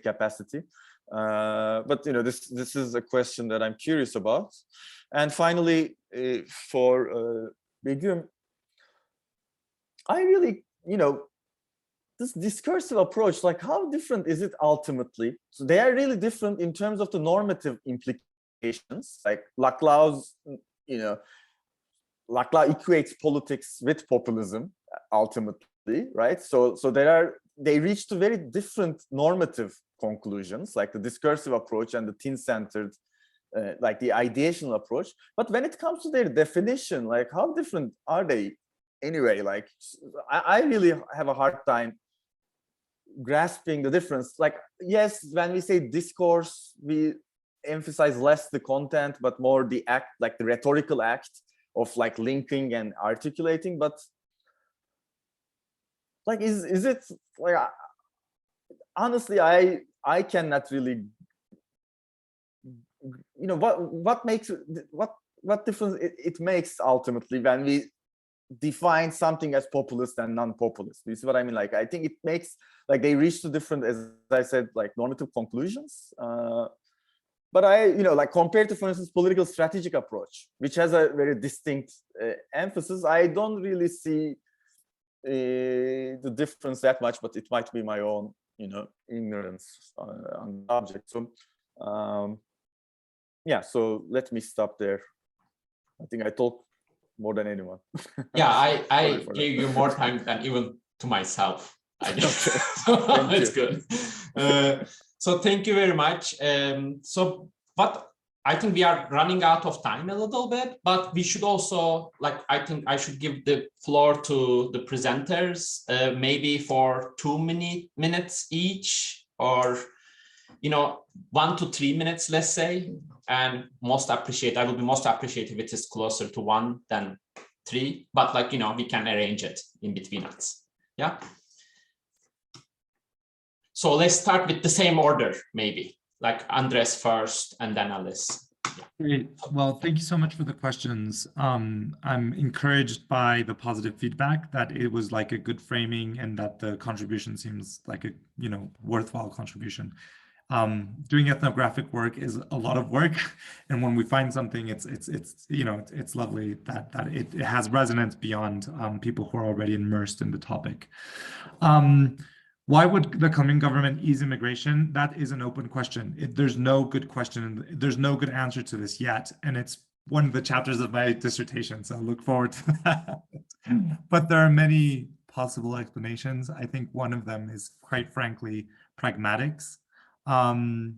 capacity. But this is a question that I'm curious about. And finally, for Begüm, I really, this discursive approach, like, how different is it ultimately? So they are really different in terms of the normative implications. Like Laclau's, Laclau equates politics with populism ultimately, right? So they reach to very different normative conclusions, like the discursive approach and the teen-centered, like the ideational approach. But when it comes to their definition, like, how different are they anyway? Like, I really have a hard time grasping the difference. Like, yes, when we say discourse, we emphasize less the content, but more the act, like the rhetorical act of like linking and articulating. But like, is it like, honestly, I cannot really, what makes what difference it makes ultimately when we define something as populist and non-populist. You see what I mean? Like, I think it makes, like, they reach to different, as I said, like normative conclusions. But like compared to, for instance, political strategic approach, which has a very distinct emphasis, I don't really see the difference that much, but it might be my own, ignorance on the subject. So, yeah, so let me stop there. I think I talked more than anyone. Yeah, I gave you more time than even to myself, I guess. Okay. That's good. So thank you very much. But I think we are running out of time a little bit, but we should also, like, I think I should give the floor to the presenters, maybe for 2 minutes each, or 1 to 3 minutes, let's say. And I will be most appreciative if it is closer to 1 than 3, but like, we can arrange it in between us. Yeah. So let's start with the same order, maybe, like Andres first and then Alice. Yeah. Great. Well, thank you so much for the questions. I'm encouraged by the positive feedback that it was like a good framing and that the contribution seems like a, worthwhile contribution. Doing ethnographic work is a lot of work, and when we find something, it's lovely that it has resonance beyond people who are already immersed in the topic. Why would the Colombian government ease immigration? That is an open question. There's no good question. There's no good answer to this yet, and it's one of the chapters of my dissertation, so I look forward to that. But there are many possible explanations. I think one of them is, quite frankly, pragmatics.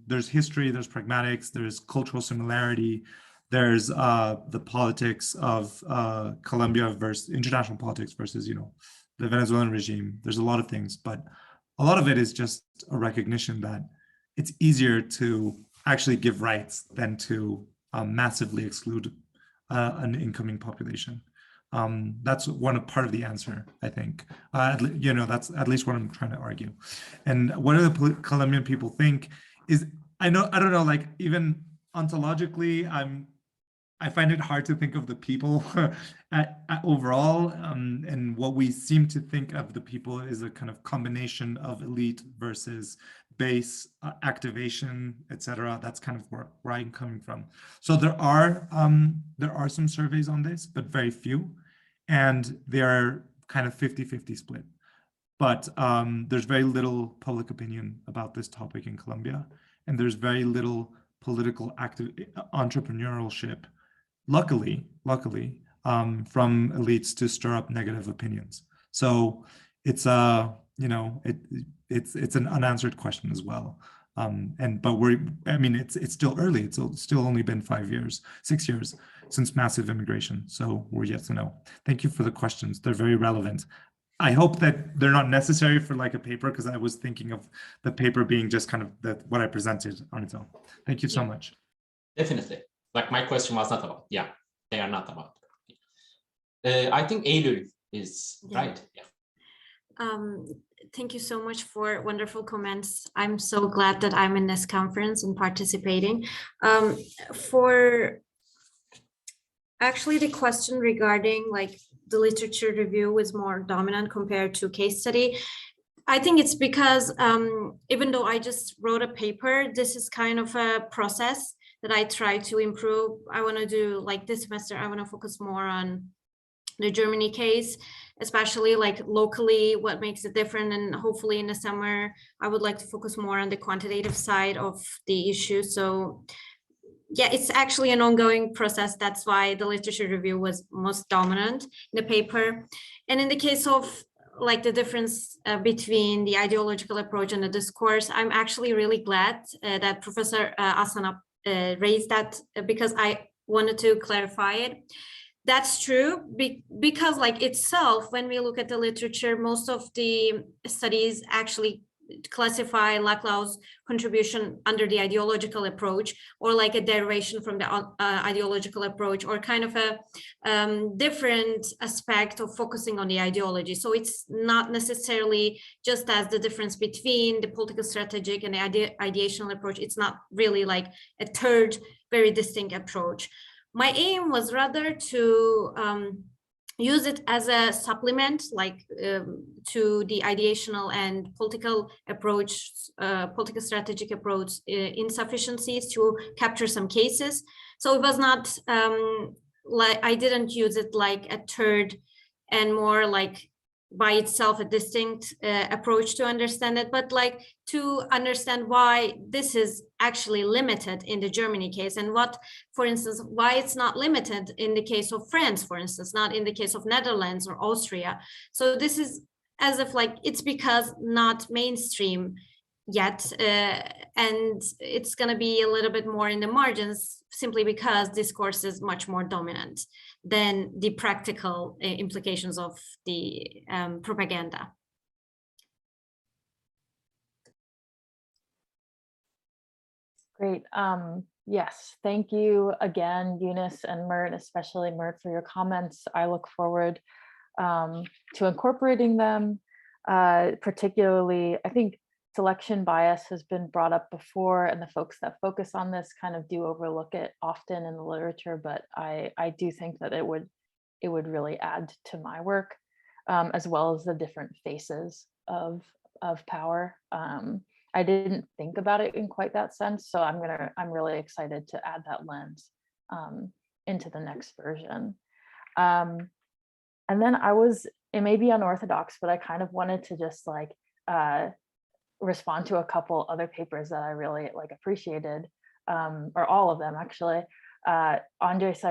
There's history, there's pragmatics, there's cultural similarity, there's the politics of Colombia versus international politics versus, the Venezuelan regime. There's a lot of things, but a lot of it is just a recognition that it's easier to actually give rights than to massively exclude an incoming population. That's part of the answer, I think. That's at least what I'm trying to argue. And what do the Colombian people think is, I don't know, like even ontologically, I find it hard to think of the people overall, and what we seem to think of the people is a kind of combination of elite versus base activation, etc. That's kind of where I'm coming from. So there are some surveys on this, but very few, and they are kind of 50-50 split. But there's very little public opinion about this topic in Colombia, and there's very little political entrepreneurship, luckily, from elites to stir up negative opinions. So it's it's an unanswered question as well. But it's still early. It's still only been 6 years since massive immigration. So we're yet to know. Thank you for the questions. They're very relevant. I hope that they're not necessary for like a paper, because I was thinking of the paper being just kind of what I presented on its own. Thank you so much. Definitely. Like my question was not about, they are not about. I think Eylül is right. Yeah. Thank you so much for wonderful comments. I'm so glad that I'm in this conference and participating. For actually the question regarding like the literature review is more dominant compared to case study, I think it's because even though I just wrote a paper, this is kind of a process that I try to improve. I want to do, like this semester, I want to focus more on the Germany case, especially like locally, what makes it different. And hopefully in the summer, I would like to focus more on the quantitative side of the issue. So yeah, it's actually an ongoing process. That's why the literature review was most dominant in the paper. And in the case of like the difference between the ideological approach and the discourse, I'm actually really glad that Professor Asanap raised that, because I wanted to clarify it. That's true, because like itself, when we look at the literature, most of the studies actually classify Laclau's contribution under the ideological approach, or like a derivation from the ideological approach, or kind of a different aspect of focusing on the ideology. So it's not necessarily just as the difference between the political strategic and the ideational approach. It's not really like a third very distinct approach. My aim was rather to use it as a supplement, like to the ideational and political approach, political strategic approach insufficiencies to capture some cases. So it was not like, I didn't use it like a third and more like by itself a distinct approach to understand it, but like to understand why this is actually limited in the Germany case, and what, for instance, why it's not limited in the case of France, for instance, not in the case of Netherlands or Austria. So this is as if like it's because not mainstream yet, and it's going to be a little bit more in the margins simply because discourse is much more dominant than the practical implications of the propaganda. Great. Yes, thank you again, Eunice and Mert, especially Mert, for your comments. I look forward to incorporating them, particularly, I think selection bias has been brought up before, and the folks that focus on this kind of do overlook it often in the literature, but I do think that it would really add to my work, as well as the different faces of power. I didn't think about it in quite that sense, so I'm really excited to add that lens into the next version. And then it may be unorthodox, but I kind of wanted to just like respond to a couple other papers that I really like appreciated, or all of them actually. Andres,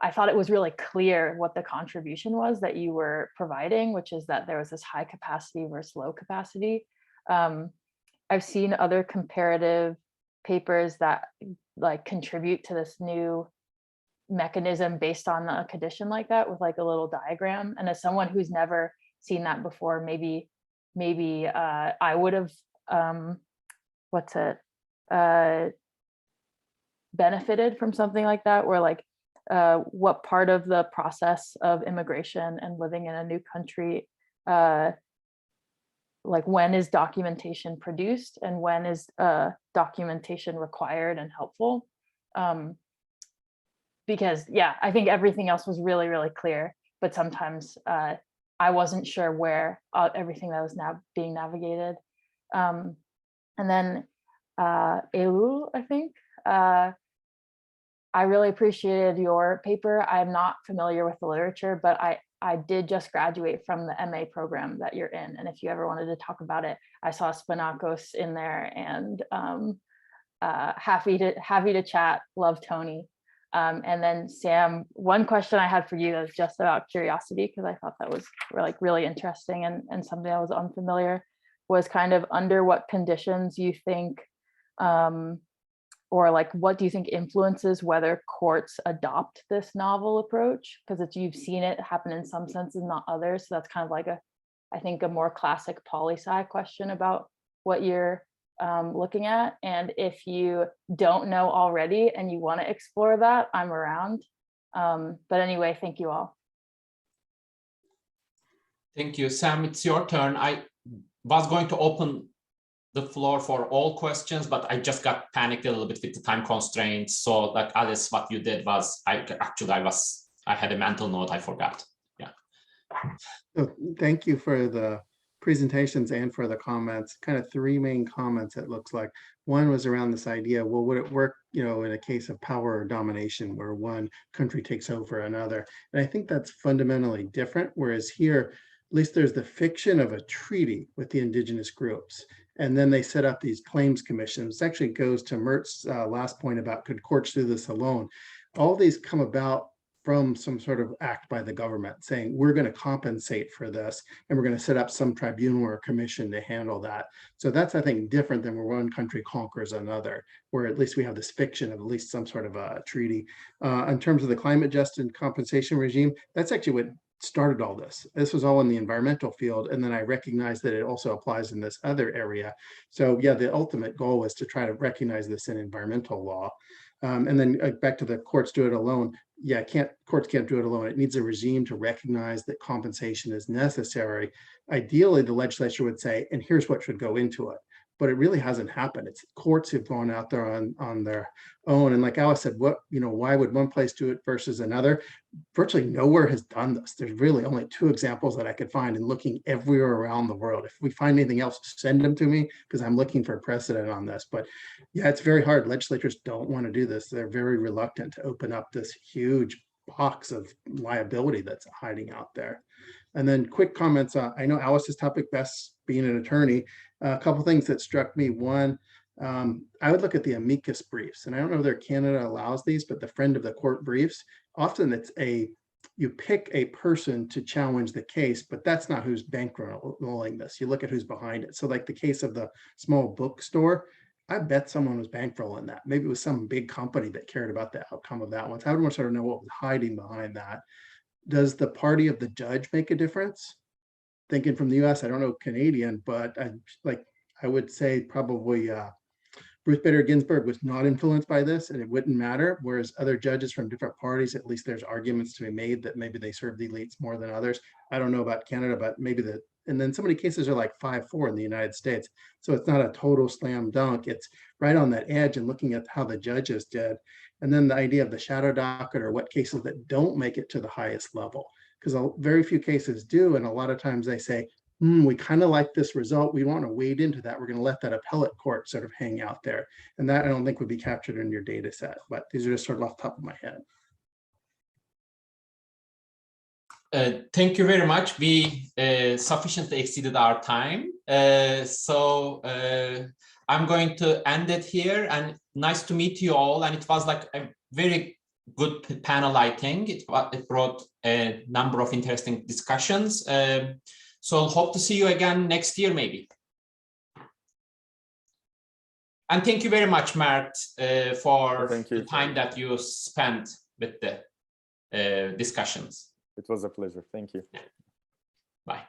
I thought it was really clear what the contribution was that you were providing, which is that there was this high capacity versus low capacity. I've seen other comparative papers that like contribute to this new mechanism based on a condition like that with like a little diagram. And as someone who's never seen that before, maybe I would have benefited from something like that, where like what part of the process of immigration and living in a new country, like when is documentation produced and when is documentation required and helpful? Because yeah, I think everything else was really, really clear, but sometimes I wasn't sure where everything that was now being navigated. And then Elul, I think, I really appreciated your paper. I'm not familiar with the literature, but I did just graduate from the MA program that you're in. And if you ever wanted to talk about it, I saw Spanakos in there, and happy to chat. Love Tony. And then Sam, one question I had for you is just about curiosity, because I thought that was really interesting and something I was unfamiliar, was kind of under what conditions you think, or like what do you think influences whether courts adopt this novel approach? Because you've seen it happen in some senses, not others. So that's kind of like I think a more classic poli-sci question about what you're looking at. And if you don't know already and you want to explore that, I'm around. But anyway, thank you all. Thank you, Sam. It's your turn. I was going to open the floor for all questions, but I just got panicked a little bit with the time constraints. So like Alice, what you did was I had a mental note, I forgot. Yeah. So thank you for the presentations and for the comments. Kind of three main comments, it looks like. One was around this idea, well, would it work, in a case of power or domination where one country takes over another? And I think that's fundamentally different, whereas here, at least there's the fiction of a treaty with the indigenous groups. And then they set up these claims commissions. It actually goes to Mert's last point about could courts do this alone? All these come about from some sort of act by the government saying, we're going to compensate for this, and we're going to set up some tribunal or commission to handle that. So that's, I think, different than where one country conquers another, where at least we have this fiction of at least some sort of a treaty. In terms of the climate adjusted compensation regime, that's actually what started all this. This was all in the environmental field, and then I recognized that it also applies in this other area. So yeah, the ultimate goal was to try to recognize this in environmental law. And then back to the courts do it alone. Yeah, courts can't do it alone. It needs a regime to recognize that compensation is necessary. Ideally, the legislature would say, and here's what should go into it. but it really hasn't happened. It's courts have gone out there on their own. And like Alice said, why would one place do it versus another? Virtually nowhere has done this. There's really only 2 examples that I could find in looking everywhere around the world. If we find anything else, send them to me, because I'm looking for a precedent on this. But yeah, it's very hard. Legislatures don't want to do this. They're very reluctant to open up this huge box of liability that's hiding out there. And then quick comments. I know Alice's topic best, being an attorney. A couple things that struck me. One, I would look at the amicus briefs, and I don't know whether Canada allows these, but the friend of the court briefs, often it's you pick a person to challenge the case, but that's not who's bankrolling this. You look at who's behind it. So like the case of the small bookstore, I bet someone was bankrolling that. Maybe it was some big company that cared about the outcome of that one. So I would want to know what was hiding behind that. Does the party of the judge make a difference? Thinking from the US, I don't know Canadian, but I would say probably Ruth Bader Ginsburg was not influenced by this, and it wouldn't matter. Whereas other judges from different parties, at least there's arguments to be made that maybe they serve the elites more than others. I don't know about Canada, but maybe and then so many cases are like 5-4 in the United States. So it's not a total slam dunk. It's right on that edge, and looking at how the judges did. And then the idea of the shadow docket, or what cases that don't make it to the highest level, because very few cases do. And a lot of times they say, we kind of like this result. We want to wade into that. We're going to let that appellate court sort of hang out there. And that I don't think would be captured in your data set, but these are just sort of off the top of my head. Thank you very much. We sufficiently exceeded our time. So I'm going to end it here, and nice to meet you all. And it was like a very good panel, I think. It brought a number of interesting discussions. So hope to see you again next year, maybe. And thank you very much, Mert, for the time that you spent with the discussions. It was a pleasure. Thank you. Bye.